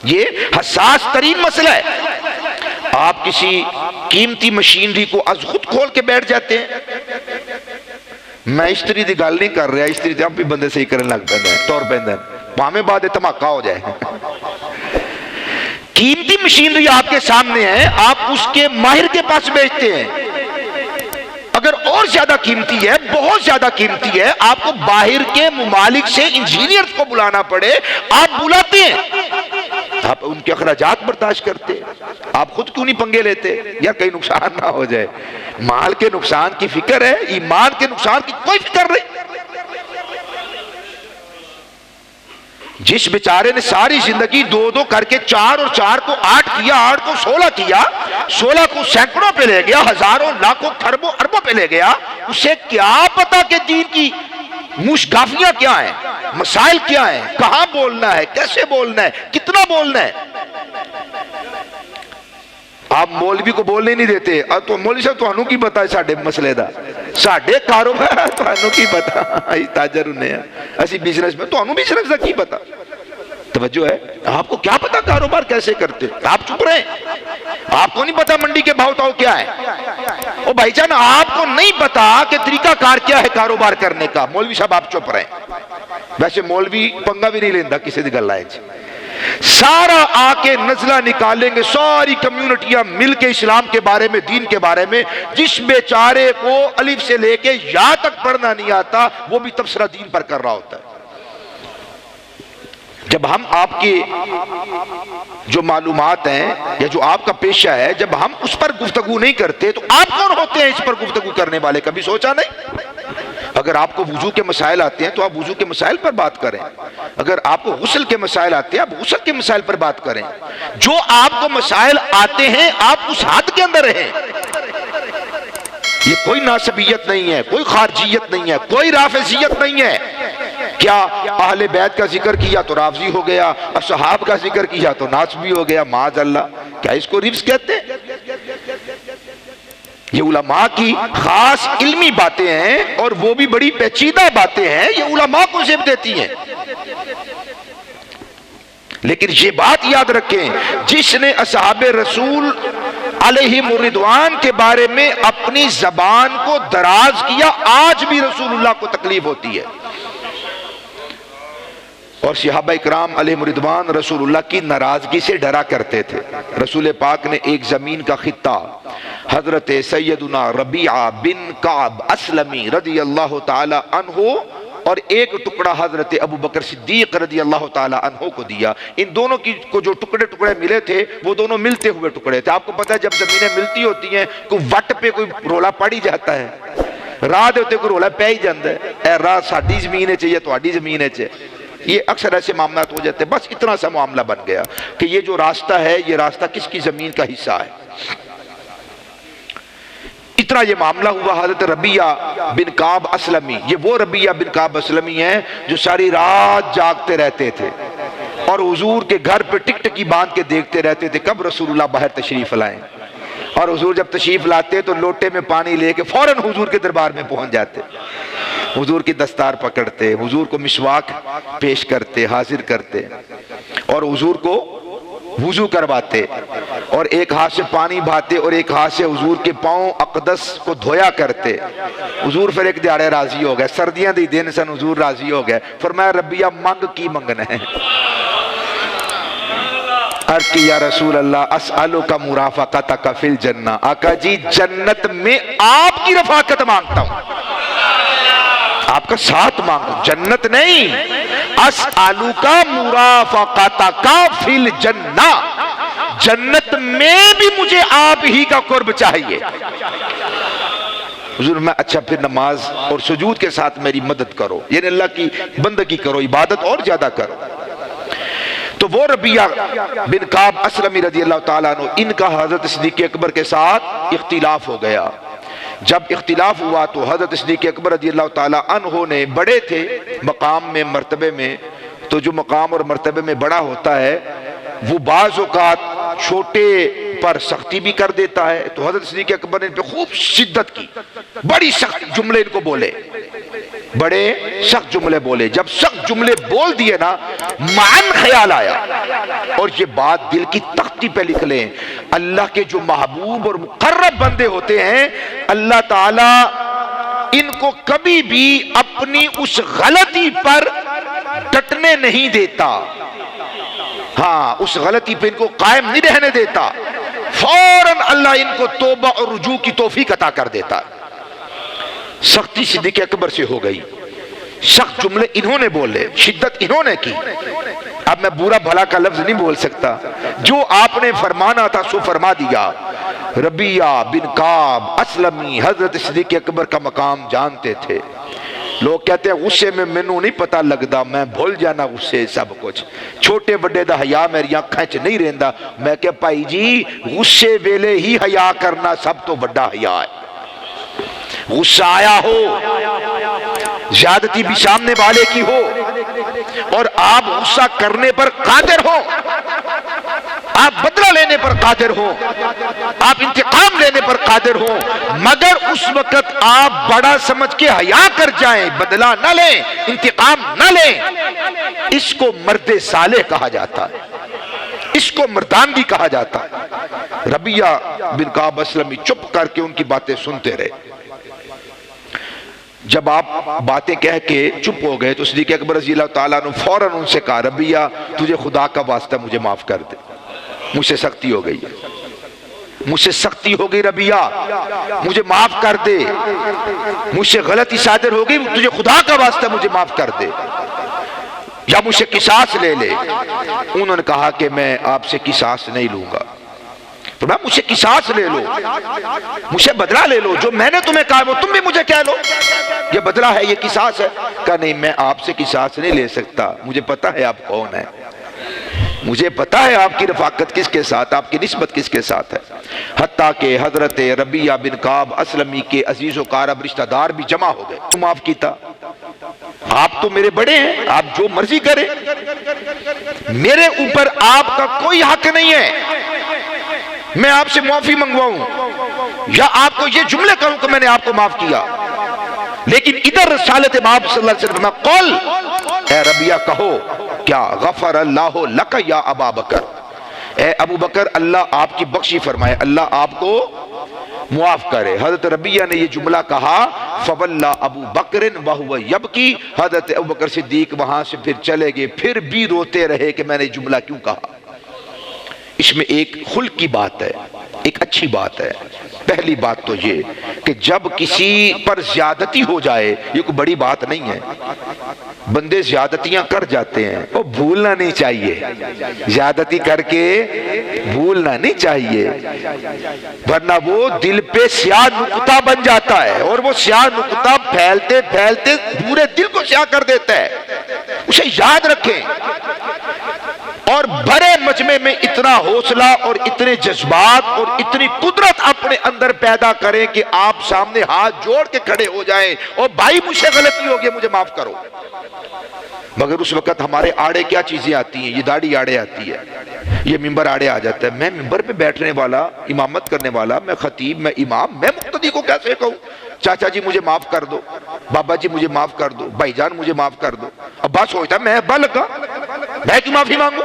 یہ حساس ترین مسئلہ ہے۔ آپ کسی قیمتی مشینری کو از خود کھول کے بیٹھ جاتے ہیں۔ میں استری دی گل نہیں کر رہا، استری دی آپ بھی بندے صحیح کرنے لگ پہنے ہیں، طور پہنے ہیں، پامے بعد دھماکہ ہو جائے۔ قیمتی مشینری آپ کے سامنے ہے، آپ اس کے ماہر کے پاس بیچتے ہیں۔ اگر اور زیادہ قیمتی ہے، بہت زیادہ قیمتی ہے، آپ کو باہر کے ممالک سے انجینئر کو بلانا پڑے، آپ بلاتے ہیں، آپ ان کے اخراجات برداشت کرتے ہیں۔ آپ خود کیوں نہیں پنگے لیتے؟ یا کہیں نقصان نہ ہو جائے۔ مال کے نقصان کی فکر ہے، ایمان کے نقصان کی کوئی فکر نہیں۔ جس بیچارے نے ساری زندگی دو دو کر کے 4 اور 4 کو 8 کیا، 8 کو 16 کیا، 16 کو سینکڑوں پہ لے گیا، ہزاروں لاکھوں کھربوں اربوں پہ لے گیا، اسے کیا پتا کہ دین کی مشگافیاں کیا ہیں، مسائل کیا ہیں، کہاں بولنا ہے، کیسے بولنا ہے، کتنا بولنا ہے۔ آپ مولوی کو بولنے نہیں دیتے، تو مولوی صاحب تو انہوں کی پتا ہے ساڑھے مسئلے دا، ساڑھے کاروبار تو انہوں کی پتا، تاجر انہیں ہے، ایسی بیزنس میں تو انہوں بیزنس دا کی پتا۔ توجہ ہے، آپ کو کیا پتا کاروبار کیسے کرتے؟ آپ چپ رہے ہیں، آپ کو نہیں پتا منڈی کے بھاؤ تاؤ کیا ہے۔ او بھائی جان، آپ کو نہیں پتا کہ طریقہ کار کیا ہے کاروبار کرنے کا، مولوی صاحب آپ چپ رہے ہیں۔ ویسے مولوی پنگا بھی نہیں لیندہ کسی دی گل آئے جی، سارا آ کے نزلہ نکالیں گے، ساری کمیونٹیاں مل کے اسلام کے بارے میں، دین کے بارے میں۔ جس بیچارے کو الف سے لے کے یا تک پڑھنا نہیں آتا، وہ بھی تبصرہ دین پر کر رہا ہوتا ہے۔ جب ہم آپ کی جو معلومات ہیں یا جو آپ کا پیشہ ہے، جب ہم اس پر گفتگو نہیں کرتے تو آپ کون ہوتے ہیں اس پر گفتگو کرنے والے؟ کبھی سوچا نہیں؟ اگر آپ کو وضو کے مسائل آتے ہیں تو آپ وضو کے مسائل پر بات کریں، اگر آپ کو غسل کے مسائل آتے ہیں آپ غسل کے مسائل پر بات کریں۔ جو آپ کو مسائل آتے ہیں آپ اس حد کے اندر رہیں۔ یہ کوئی ناسبیت نہیں ہے، کوئی خارجیت نہیں ہے، کوئی رافضیت نہیں ہے۔ کیا اہل بیت کا ذکر کیا تو رافضی ہو گیا، اصحاب کا ذکر کیا تو ناسبی ہو گیا؟ معاذ اللہ، کیا اس کو رفض کہتے ہیں؟ یہ علماء کی خاص علمی باتیں ہیں اور وہ بھی بڑی پیچیدہ باتیں ہیں، یہ علماء کو زیب دیتی ہیں۔ لیکن یہ بات یاد رکھیں، جس نے اصحاب رسول علیہم الرضوان کے بارے میں اپنی زبان کو دراز کیا، آج بھی رسول اللہ کو تکلیف ہوتی ہے۔ اور صحابہ اکرام علیہم الرضوان رسول اللہ کی ناراضگی سے ڈرا کرتے تھے۔ رسول پاک نے ایک زمین کا خطہ حضرت سیدنا ربیعہ بن کعب اسلمی رضی اللہ تعالی عنہ اور ایک ٹکڑا حضرت ابو بکر صدیق رضی اللہ تعالی عنہ کو دیا۔ ان دونوں کو جو ٹکڑے ٹکڑے ملے تھے وہ دونوں ملتے ہوئے ٹکڑے تھے۔ آپ کو پتہ ہے جب زمینیں ملتی ہوتی ہیں کوئی وٹ پہ کوئی رولا پڑ ہی جاتا ہے، راہ دے ہوتے کوئی رولا پہ ہی جاتا ہے، اے راہ ساڈی زمین ہے یا تہاڈی زمین ہے۔ یہ اکثر ایسے معاملات ہو جاتے ہیں۔ بس اتنا سا معاملہ بن گیا کہ یہ جو راستہ ہے یہ راستہ کس کی زمین کا حصہ ہے۔ اتنا یہ معاملہ ہوا۔ حضرت ربیعہ بن کعب اسلمی، یہ وہ ربیعہ بن کعب اسلمی ہیں جو ساری رات جاگتے رہتے تھے اور حضور کے گھر پہ ٹک ٹکی باندھ کے دیکھتے رہتے تھے کب رسول اللہ باہر تشریف لائیں، اور حضور جب تشریف لاتے تو لوٹے میں پانی لے کے فوراً حضور کے دربار میں پہنچ جاتے، حضور کی دستار پکڑتے، حضور کو مسواک پیش کرتے، حاضر کرتے اور حضور کو وضو کرواتے اور ایک ہاتھ سے پانی بہاتے اور ایک ہاتھ سے حضور کے پاؤں اقدس کو دھویا کرتے. حضور پھر ایک دیہڑے راضی ہو گئے, سردیاں دی دن سن, حضور راضی ہو گئے, فرمایا ربیہ منگ کی منگنا ہے؟ عرض کی یا رسول اللہ اسألک مرافقتک فی الجنہ, آقا جی جنت میں آپ کی رفاقت مانگتا ہوں, آپ کا ساتھ مانگتا ہوں, جنت نہیں. اسألک مرافقتک فی الجنہ, جنت میں بھی مجھے آپ ہی کا قرب چاہیے. حضور میں اچھا پھر نماز اور سجود کے ساتھ میری مدد کرو, یعنی اللہ کی بندگی کرو, عبادت اور زیادہ کرو. تو وہ ربیہ بن کعب اسلمی رضی اللہ تعالیٰ عنہ, ان کا حضرت صدیق اکبر کے ساتھ اختلاف ہو گیا. جب اختلاف ہوا تو حضرت صدیق اکبر رضی اللہ تعالیٰ عنہ نے, بڑے تھے مقام میں مرتبے میں, تو جو مقام اور مرتبے میں بڑا ہوتا ہے وہ بعض اوقات چھوٹے پر سختی بھی کر دیتا ہے. تو حضرت صدیق اکبر نے ان پہ خوب شدت کی, بڑی سخت جملے ان کو بولے, بڑے سخت جملے بولے. جب سخت جملے بول دیے نا, معن خیال آیا, اور یہ بات دل کی تختی پہ لکھ لیں, اللہ کے جو محبوب اور مقرب بندے ہوتے ہیں, اللہ تعالیٰ ان کو کبھی بھی اپنی اس غلطی پر ڈٹنے نہیں دیتا. ہاں, اس غلطی پہ ان کو قائم نہیں رہنے دیتا, فوراً اللہ ان کو توبہ اور رجوع کی توفیق عطا کر دیتا. سختی صدیق اکبر سے ہو گئی, سخت جملے انہوں نے بولے, شدت انہوں نے کی. اب میں برا بھلا کا لفظ نہیں بول سکتا, جو آپ نے فرمانا تھا سو فرما دیا. ربیہ بن کعب اسلمی حضرت صدیق اکبر کا مقام جانتے تھے. لوگ کہتے ہیں غصے میں مینوں نہیں پتا لگدا, میں بھول جانا غصے سب کچھ, چھوٹے بڑے دا حیا میری اکھاں چ نہیں رہندا. میں کہ بھائی جی غصے ویلے ہی حیا کرنا سب تو بڑا حیا ہے. غصہ آیا ہو, زیادتی بھی سامنے والے کی ہو, اور آپ غصہ کرنے پر قادر ہو, آپ بدلہ لینے پر قادر ہو, آپ انتقام لینے پر قادر ہو, مگر اس وقت آپ بڑا سمجھ کے حیا کر جائیں, بدلہ نہ لیں, انتقام نہ لیں, اس کو مرد صالح کہا جاتا ہے, اس کو مردانگی کہا جاتا ہے. ربیہ بن کعب اسلمی چپ کر کے ان کی باتیں سنتے رہے. جب آپ باتیں کہہ کے چپ ہو گئے تو صدیق اکبر رضی اللہ تعالیٰ نے فوراً ان سے کہا ربیہ تجھے خدا کا واسطہ مجھے معاف کر دے, مجھ سے سختی ہو گئی, مجھ سے سختی ہو گئی ربیہ, مجھے معاف کر دے, مجھ سے غلطی صادر ہو گئی, تجھے خدا کا واسطہ مجھے معاف کر دے, یا مجھ سے قصاص لے لے. انہوں نے کہا کہ میں آپ سے قصاص نہیں لوں گا. مجھ سے قصاص لے لو, مجھ سے بدلہ لے لو, جو میں نے تمہیں کہا وہ تم بھی مجھے کہہ لو, یہ بدلہ ہے, یہ قصاص ہے. کہا نہیں, میں آپ سے قصاص نہیں لے سکتا, مجھے پتا ہے آپ کون ہیں, مجھے پتا ہے آپ کی رفاقت کس کے ساتھ, آپ کی نسبت کس کے ساتھ ہے. حتیٰ کہ حضرت ربیہ بن کعب اسلمی کے عزیز و قارب رشتہ دار بھی جمع ہو گئے. تم معاف کیتا, آپ تو میرے بڑے ہیں, آپ جو مرضی کریں, میرے اوپر آپ کا کوئی حق نہیں ہے, میں آپ سے معافی منگواؤں یا آپ کو یہ جملے کہوں کہ میں نے آپ کو معاف کیا. لیکن ادھر رسالت مآب صلی اللہ علیہ وسلم قول, اے ربیہ کہو کیا غفر اللہ لک یا ابا بکر, اے ابو بکر اللہ آپ کی بخشی فرمائے, اللہ آپ کو معاف کرے. حضرت ربیہ نے یہ جملہ کہا, فواللہ ابو بکر وہو یبکی, حضرت ابو بکر صدیق وہاں سے پھر چلے گئے, پھر بھی روتے رہے کہ میں نے جملہ کیوں کہا. اس میں ایک خلق کی بات ہے, ایک اچھی بات ہے. پہلی بات تو یہ کہ جب کسی پر زیادتی ہو جائے, یہ کوئی بڑی بات نہیں ہے, بندے زیادتیاں کر جاتے ہیں, وہ بھولنا نہیں چاہیے, زیادتی کر کے بھولنا نہیں چاہیے, ورنہ وہ دل پہ سیاہ نقطہ بن جاتا ہے, اور وہ سیاہ نقطہ پھیلتے پھیلتے پورے دل کو سیاہ کر دیتا ہے. اسے یاد رکھیں, اور بڑے مجمع میں اتنا حوصلہ اور اتنے جذبات اور اتنی قدرت اپنے اندر پیدا کریں کہ آپ سامنے ہاتھ جوڑ کے کھڑے ہو جائیں, اور بھائی مجھ سے غلطی ہو گئی, مجھے معاف کرو. مگر اس وقت ہمارے آڑے کیا چیزیں آتی ہیں, یہ داڑھی آڑے آتی ہے, یہ ممبر آڑے آ جاتا ہے. میں ممبر پہ بیٹھنے والا, امامت کرنے والا, میں خطیب, میں امام, میں مقتدی کو کیسے کہوں چاچا جی مجھے معاف کر دو, بابا جی مجھے معاف کر دو, بھائی جان مجھے معاف کر دو. اب بات سوچتا ہے میں ابا لگا, میں کی معافی مانگوں,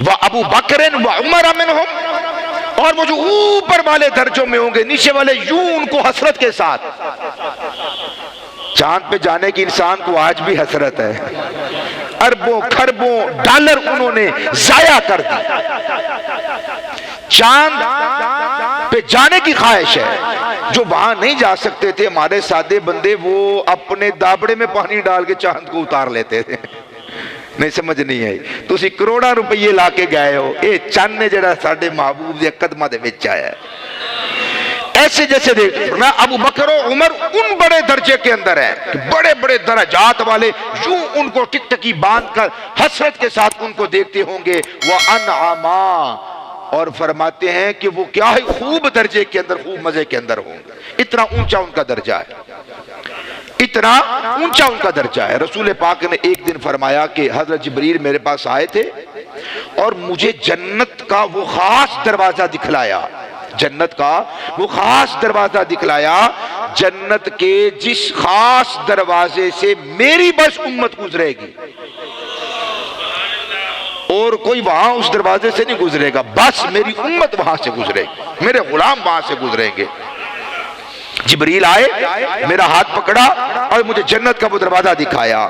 وَأَبُو بَكْرٍ وَعُمَرَ مِنْهُمْ، اور وہ جو اوپر والے درجوں میں ہوں گے، نیچے والے یوں ان کو حسرت کے ساتھ. چاند پہ جانے کی انسان کو آج بھی حسرت ہے، اربوں کھربوں ڈالر انہوں نے ضائع کر دی. چاند پہ جانے کی خواہش ہے. جو وہاں نہیں جا سکتے تھے ہمارے سادے بندے، وہ اپنے دابڑے میں پانی ڈال کے چاند کو اتار لیتے تھے. نہیں سمجھ نہیں آئی. تسی کروڑا روپیے لا کے گئے ہو، اے چند نے جڑا ساڈے محبوب دے قدماں دے وچ آیا ہے. ایسے جیسے دیکھنا ابو بکر و عمر ان بڑے درجے کے اندر ہیں کہ بڑے بڑے درجات والے یوں ان کو ٹکٹکی باندھ کر حسرت کے ساتھ ان کو دیکھتے ہوں گے. وَأَنْعَمَا، اور فرماتے ہیں کہ وہ کیا ہے، خوب درجے کے اندر، خوب مزے کے اندر ہوں گے. اتنا اونچا ان کا درجہ ہے، اتنا اونچا ان کا درجہ ہے. رسول پاک نے ایک دن فرمایا کہ حضرت جبریل میرے پاس آئے تھے اور مجھے جنت کا وہ خاص دروازہ دکھلایا، جنت کا وہ خاص دروازہ دکھلایا، جنت کے جس خاص دروازے سے میری بس امت گزرے گی، اور کوئی وہاں اس دروازے سے نہیں گزرے گا، بس میری امت وہاں سے گزرے گی، میرے غلام وہاں سے گزریں گے. جبریل آئے، میرا ہاتھ پکڑا اور مجھے جنت کا وہ دروازہ دکھایا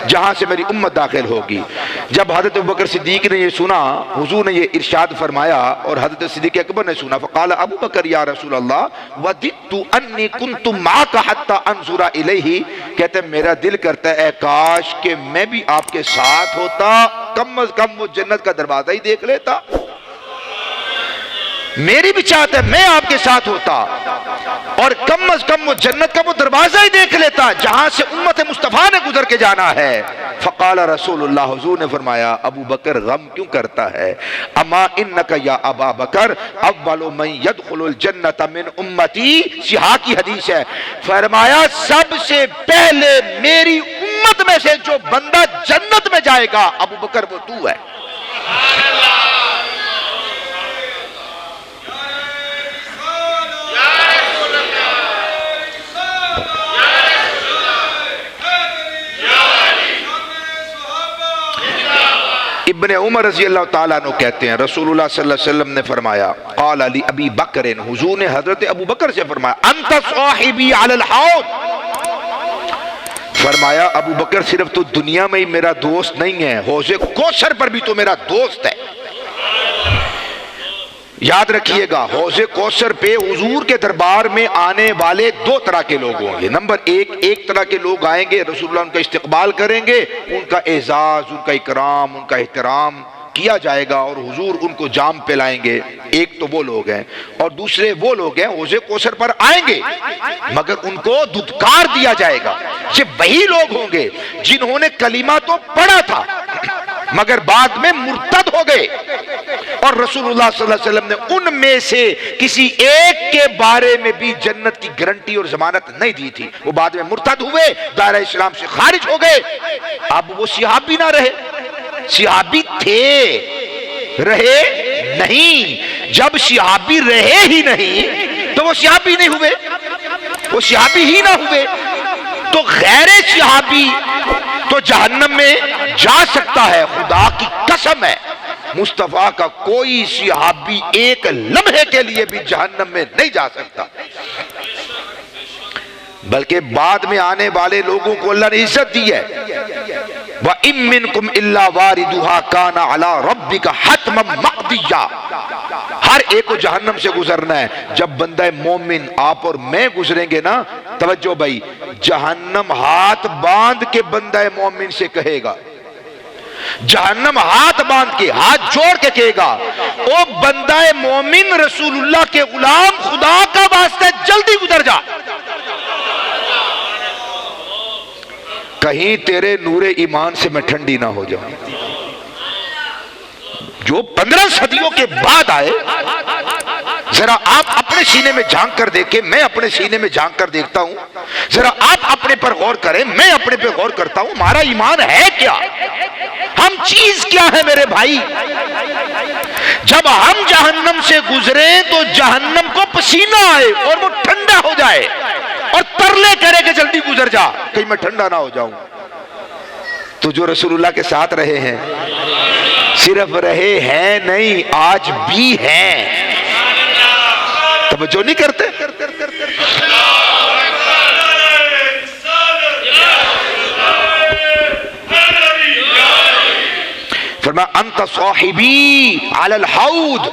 جہاں سے میری امت داخل ہوگی. جب حضرت ابوبکر صدیق نے یہ سنا، حضور نے یہ ارشاد فرمایا اور حضرت صدیق اکبر نے سنا، فقال ابو بکر یا رسول اللہ وددت انی کنت معک حتی انظر الیہ، کہتے ہیں میرا دل کرتا ہے اے کاش کہ میں بھی آپ کے ساتھ ہوتا، کم از کم وہ جنت کا دروازہ ہی دیکھ لیتا. میری بھی چاہت ہے میں آپ کے ساتھ ہوتا اور کم از کم وہ جنت کا وہ دروازہ ہی دیکھ لیتا جہاں سے امت مصطفیٰ نے گزر کے جانا ہے. فقال رسول اللہ، حضور نے فرمایا ابو بکر غم کیوں کرتا ہے، اما انک یا ابا بکر اول من يدخل الجنت من امتی، سیاہ کی حدیث ہے، فرمایا سب سے پہلے میری امت میں سے جو بندہ جنت میں جائے گا ابو بکر وہ تو ہے. ابن عمر رضی اللہ تعالیٰ عنہ کہتے ہیں رسول اللہ صلی اللہ علیہ وسلم نے فرمایا، قال علی ابی بکر، حضور نے حضرت ابو بکر سے فرمایا، انت صاحبی علی الحوض، فرمایا ابو بکر صرف تو دنیا میں ہی میرا دوست نہیں ہے، حوض کوثر پر بھی تو میرا دوست ہے. یاد رکھیے گا حوض کوثر پہ حضور کے دربار میں آنے والے دو طرح کے لوگ ہوں گے. نمبر ایک طرح کے لوگ آئیں گے، رسول اللہ ان کا استقبال کریں گے، ان کا اعزاز، ان کا اکرام، ان کا احترام کیا جائے گا اور حضور ان کو جام پلائیں گے. ایک تو وہ لوگ ہیں، اور دوسرے وہ لوگ ہیں حوض کوثر پر آئیں گے مگر ان کو دھتکار دیا جائے گا. یہ وہی لوگ ہوں گے جنہوں نے کلمہ تو پڑھا تھا مگر بعد میں مرتد ہو گئے، اور رسول اللہ صلی اللہ علیہ وسلم نے ان میں سے کسی ایک کے بارے میں بھی جنت کی گارنٹی اور ضمانت نہیں دی تھی. وہ بعد میں مرتد ہوئے، دائرہ اسلام سے خارج ہو گئے. اب وہ صحابی نہ رہے، صحابی تھے، رہے نہیں. جب صحابی رہے ہی نہیں تو وہ صحابی نہیں ہوئے، وہ صحابی ہی نہ ہوئے. تو غیر صحابی تو جہنم میں جا سکتا ہے، خدا کی قسم ہے مصطفیٰ کا کوئی صحابی ایک لمحے کے لیے بھی جہنم میں نہیں جا سکتا، بلکہ بعد میں آنے والے لوگوں کو اللہ نے عزت دی ہے. وَإِن مِّنكُمْ إِلَّا وَارِدُهَا كَانَ عَلَىٰ رَبِّكَ حَتْمًا مَقْضِيًّا، ہر ایک کو جہنم سے گزرنا ہے. جب بندہ مومن آپ اور میں گزریں گے نا، توجہ بھائی، جہنم ہاتھ باندھ کے بندہ مومن سے کہے گا، جہنم ہاتھ باندھ کے، ہاتھ جوڑ کے کہے گا، او بندہ مومن رسول اللہ کے غلام، خدا کا واسطہ جلدی گزر جا، کہیں تیرے نور ایمان سے میں ٹھنڈی نہ ہو جاؤں. جو 15 صدیوں کے بعد آئے، ذرا آپ اپنے سینے میں جھانک کر دیکھیں، میں اپنے سینے میں جھانک کر دیکھتا ہوں، ذرا آپ اپنے پر غور کریں، میں اپنے پر غور کرتا ہوں، ہمارا ایمان ہے کیا، ہم چیز کیا ہے میرے بھائی. جب ہم جہنم سے گزریں تو جہنم کو پسینہ آئے اور وہ ٹھنڈا ہو جائے اور ترلے کرے کہ جلدی گزر جا کہیں میں ٹھنڈا نہ ہو جاؤں. تو جو رسول اللہ کے ساتھ رہے ہیں، صرف رہے ہیں نہیں، آج بھی ہیں، توجہ نہیں کرتے؟ فرمایا انت صاحبی علی الحوض،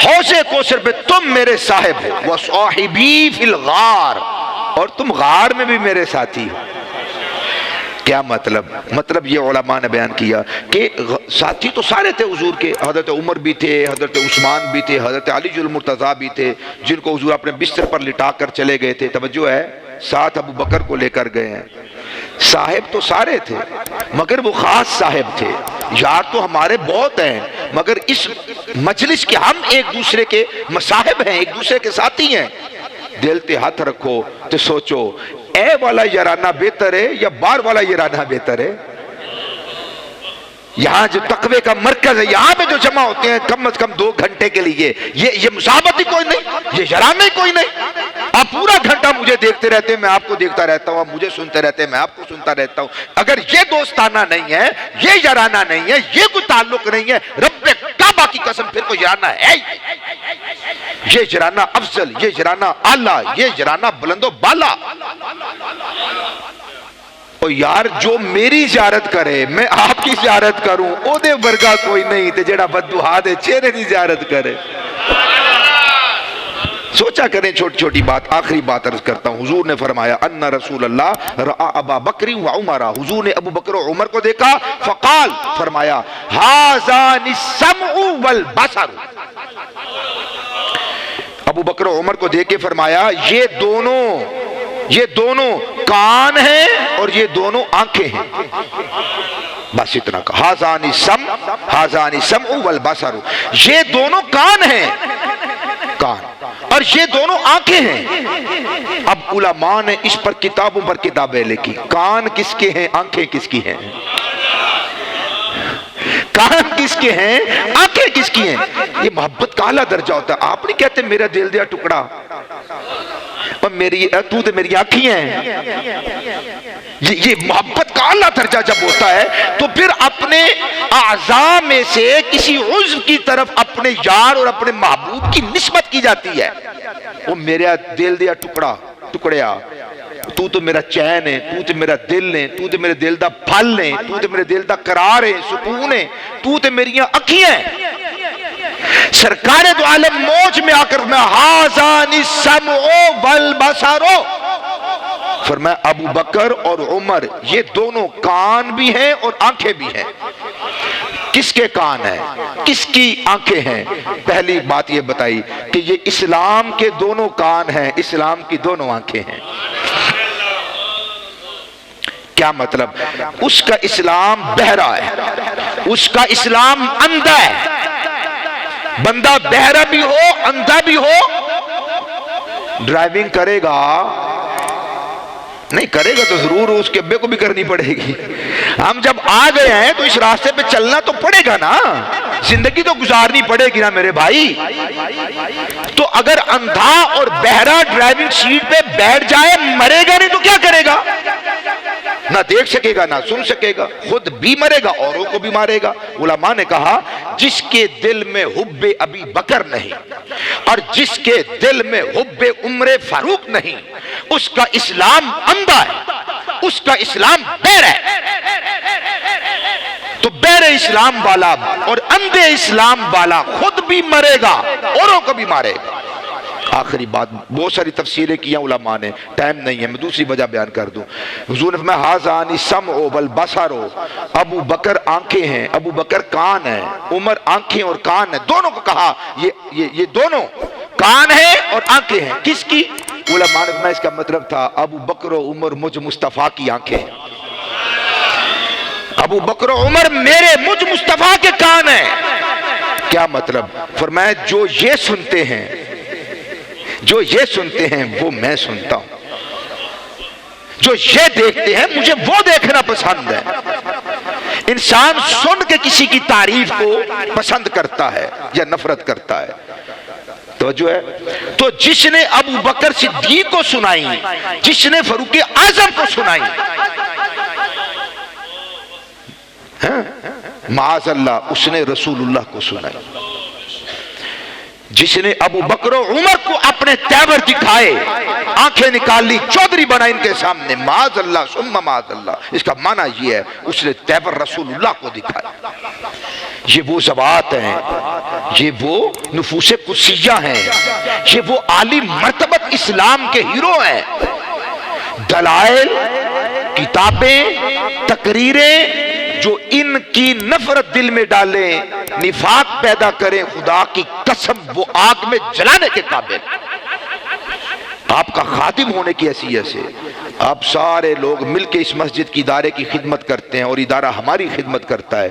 حوض کوثر پہ تم میرے صاحب ہو، وصاحبی فی الغار، اور تم غار میں بھی میرے ساتھی ہو۔ کیا مطلب یہ علماء نے بیان کیا کہ ساتھی تو سارے تھے حضور کے، حضرت عمر بھی تھے، حضرت عثمان بھی تھے، حضرت علی المرتضیٰ بھی تھے، جن کو حضور اپنے بستر پر لٹا کر چلے گئے تھے، توجہ ہے، ساتھ ابو بکر کو لے کر گئے ہیں۔ صاحب تو سارے تھے مگر وہ خاص صاحب تھے، یار تو ہمارے بہت ہیں مگر اس مجلس کے ہم ایک دوسرے کے مصاحب ہیں، ایک دوسرے کے ساتھی ہیں۔ دل تے ہاتھ رکھو تو سوچو، اے والا یارانہ بہتر ہے یا بار والا یارانہ بہتر ہے؟ یہاں جو تقوی کا مرکز ہے، یہاں پہ جو جمع ہوتے ہیں کم از کم 2 گھنٹے کے لیے، یہ مصاحبت ہی کوئی نہیں، یہ یارانہ ہی کوئی نہیں۔ آپ پورا گھنٹہ مجھے دیکھتے رہتے ہیں، میں آپ کو دیکھتا رہتا ہوں، آپ مجھے سنتے رہتے ہیں، میں آپ کو سنتا رہتا ہوں۔ اگر یہ دوستانہ نہیں ہے، یہ یارانہ نہیں ہے، یہ کوئی تعلق نہیں ہے، رب کعبہ کی قسم پھر کوئی یارانہ ہے ہی۔ یہ یارانہ افضل، یہ یارانہ اعلیٰ، یہ یارانہ بلند و بالا۔ اور یار جو میری زیارت کرے میں آپ کی زیارت کروں، او دے ورگا کوئی نہیں تے جڑا بددعا دے چہرے دی زیارت کرے۔ سوچا کریں چھوٹی چھوٹی بات۔ آخری بات عرض کرتا ہوں، حضور نے فرمایا ان رسول اللہ رأى ابا بکر و عمر، حضور نے ابو بکر و عمر کو دیکھا، فقال، فرمایا ھذان السمع والبصر، ابو بکر و عمر کو دیکھ کے فرمایا یہ دونوں کان ہیں اور یہ دونوں آنکھیں ہیں، بس اتنا کہا، ھذان السمع والبصر، یہ دونوں کان ہیں، کان، اور یہ دونوں آنکھیں ہیں۔ اب علماء نے اس پر کتابوں پر کتابیں لکھی، کان کس کے ہیں، آنکھیں کس کی ہیں؟ کان کس کے ہیں، آنکھیں کس کی ہیں؟ یہ محبت کا اعلیٰ درجہ ہوتا ہے۔ آپ نہیں کہتے میرا دل دیا ٹکڑا اور تو تے میری آنکھیں ہیں۔ یہ محبت کا اعلیٰ درجہ جب ہوتا ہے تو پھر اپنے اعضاء میں سے کسی عضو کی طرف اپنے یار اور اپنے محبوب کی نسبت کی جاتی ہے۔ وہ میرا دل دیا ٹکڑیا، تو میرا چین ہے، تو میرا دل ہے، تو میرے دل دا پھل ہے، تو میرے دل دا قرار ہے، سکون ہے، تو میری آنکھیں ہیں۔ سرکار دو عالم موج میں آ کر میں ھذان السمع والبصر، فرمایا ابو بکر اور عمر یہ دونوں کان بھی ہیں اور آنکھیں بھی ہیں۔ کس کے کان ہیں، کس کی آنکھیں ہیں؟ پہلی بات یہ بتائی کہ یہ اسلام کے دونوں کان ہیں، اسلام کی دونوں آنکھیں ہیں۔ کیا مطلب؟ اس کا اسلام بہرا ہے، اس کا اسلام اندھا ہے۔ بندہ بہرا بھی ہو، اندھا بھی ہو، ڈرائیونگ کرے گا نہیں کرے گا تو ضرور اس کے ابے کو بھی کرنی پڑے گی۔ ہم جب آ گئے ہیں تو اس راستے پہ چلنا تو پڑے گا نا، زندگی تو گزارنی پڑے گی نا میرے بھائی۔ تو اگر اندھا اور بہرا ڈرائیونگ سیٹ پہ بیٹھ جائے، مرے گا نہیں تو کیا کرے گا؟ نہ دیکھ سکے گا، نہ سن سکے گا، خود بھی مرے گا، اوروں کو بھی مارے گا۔ علماء نے کہا جس کے دل میں حب ابی بکر نہیں اور جس کے دل میں حب عمر فاروق نہیں، اس کا اسلام اندھا ہے، اس کا اسلام بہر ہے۔ تو بہر اسلام والا اور اندھے اسلام والا خود بھی مرے گا، اوروں کو بھی مارے گا۔ آخری بات، بہت ساری تفسیریں کیا علماء نے، ٹائم نہیں ہے، میں دوسری وجہ بیان کر دوں۔ حضور نے فرمایا ھذان السمع والبصر، ابو بکر آنکھیں ہیں، ابو بکر کان ہیں، عمر آنکھیں اور کان ہیں، دونوں کو کہا یہ دونوں کان ہیں اور آنکھیں ہیں۔ کس کی؟ علماء نے فرمایا اس کا مطلب تھا ابو بکر و عمر مجھ مصطفیٰ کی آنکھیں ہیں، ابو بکر و عمر میرے مجھ مصطفیٰ کے کان ہیں۔ کیا مطلب؟ فرمایا جو یہ سنتے ہیں وہ میں سنتا ہوں، جو یہ دیکھتے ہیں مجھے وہ دیکھنا پسند ہے۔ انسان سن کے کسی کی تعریف کو پسند کرتا ہے یا نفرت کرتا ہے، توجہ ہے؟ تو جس نے ابو بکر صدیق کو سنائی، جس نے فاروق اعظم کو سنائی، معاذ اللہ اس نے رسول اللہ کو سنائی۔ جس نے ابو بکر و عمر کو اپنے تیور دکھائے، آنکھیں نکال لی، چودھری بنا ان کے سامنے، معاذ اللہ ثم معاذ اللہ، اس کا معنی یہ ہے اس نے تیور رسول اللہ کو دکھایا۔ یہ وہ ذوات ہیں، یہ وہ نفوس قدسیہ ہیں، یہ وہ عالی مرتبت اسلام کے ہیرو ہیں۔ دلائل، کتابیں، تقریریں جو ان کی نفرت دل میں ڈالیں، نفاق پیدا کریں، خدا کی قسم وہ آگ میں جلانے کے قابل۔ آپ کا خادم ہونے کی حیثیت سے آپ سارے لوگ مل کے اس مسجد کی ادارے کی خدمت کرتے ہیں اور ادارہ ہماری خدمت کرتا ہے۔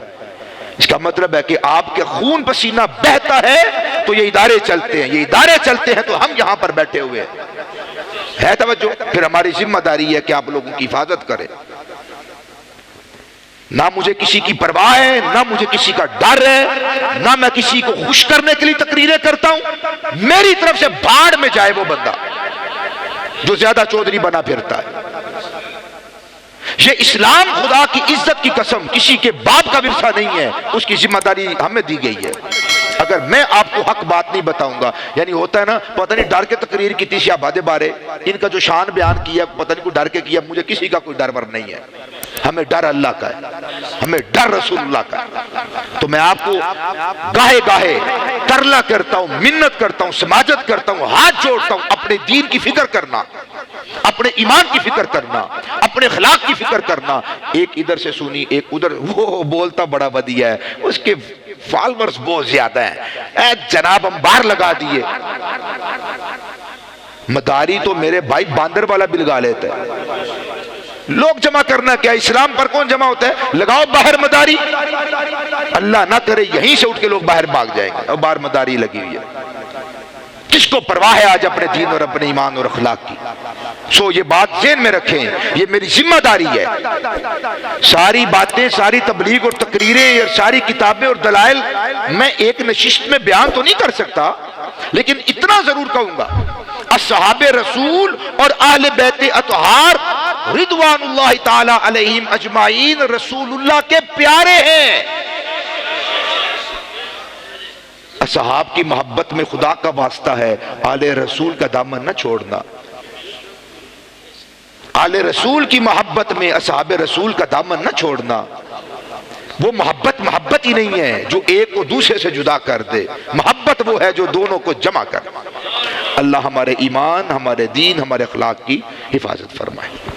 اس کا مطلب ہے کہ آپ کے خون پسینہ بہتا ہے تو یہ ادارے چلتے ہیں، یہ ادارے چلتے ہیں تو ہم یہاں پر بیٹھے ہوئے ہیں۔ ہے توجہ؟ پھر ہماری ذمہ داری ہے کہ آپ لوگوں کی حفاظت کریں۔ نہ مجھے کسی کی پرواہ ہے، نہ مجھے کسی کا ڈر ہے، نہ میں کسی کو خوش کرنے کے لیے تقریریں کرتا ہوں۔ میری طرف سے بھاڑ میں جائے وہ بندہ جو زیادہ چودھری بنا پھرتا ہے۔ یہ اسلام خدا کی عزت کی قسم کسی کے باپ کا ورثہ نہیں ہے، اس کی ذمہ داری ہمیں دی گئی ہے۔ اگر میں آپ کو حق بات نہیں بتاؤں گا، یعنی ہوتا ہے نا پتہ نہیں ڈر کے تقریر کی تھی شہباد بارے، ان کا جو شان بیان کیا پتہ نہیں کوئی ڈر کے کیا، مجھے کسی کا کوئی ڈر ور نہیں ہے۔ ہمیں ڈر اللہ کا ہے، ہمیں ڈر رسول اللہ کا ہے۔ تو میں آپ کو گاہے گاہے ترلا کرتا ہوں، منت کرتا ہوں، سماجت کرتا ہوں، ہاتھ جوڑتا ہوں، اپنے دین کی فکر کرنا، اپنے ایمان کی فکر کرنا، اپنے اخلاق کی فکر کرنا۔ ایک ادھر سے سنی، ایک ادھر، وہ بولتا بڑا ودیا ہے، اس کے فالورز بہت زیادہ ہیں، اے جناب ہم باہر لگا دیے۔ مداری تو میرے بھائی باندر والا بلگا لیتا ہے۔ لوگ جمع کرنا کیا، اسلام پر کون جمع ہوتا ہے؟ لگاؤ باہر مداری، اللہ نہ کرے یہیں سے اٹھ کے لوگ باہر بھاگ جائیں گے اور باہر مداری لگی ہوئی ہے۔ کس کو پرواہ ہے آج اپنے دین اور اپنے ایمان اور اخلاق کی؟ سو یہ بات ذہن میں رکھیں، یہ میری ذمہ داری ہے۔ ساری باتیں، ساری تبلیغ اور تقریریں اور ساری کتابیں اور دلائل میں ایک نشست میں بیان تو نہیں کر سکتا، لیکن اتنا ضرور کہوں گا، اصحاب رسول اور اہل بیت اطہار رضوان اللہ تعالی علیہم اجمعین رسول اللہ کے پیارے ہیں۔ اصحاب کی محبت میں خدا کا واسطہ ہے، آل رسول کا دامن نہ چھوڑنا۔ آل رسول کی محبت میں اصحاب رسول کا دامن نہ چھوڑنا۔ وہ محبت ہی نہیں ہے جو ایک کو دوسرے سے جدا کر دے، محبت وہ ہے جو دونوں کو جمع کر۔ اللہ ہمارے ایمان، ہمارے دین، ہمارے اخلاق کی حفاظت فرمائے۔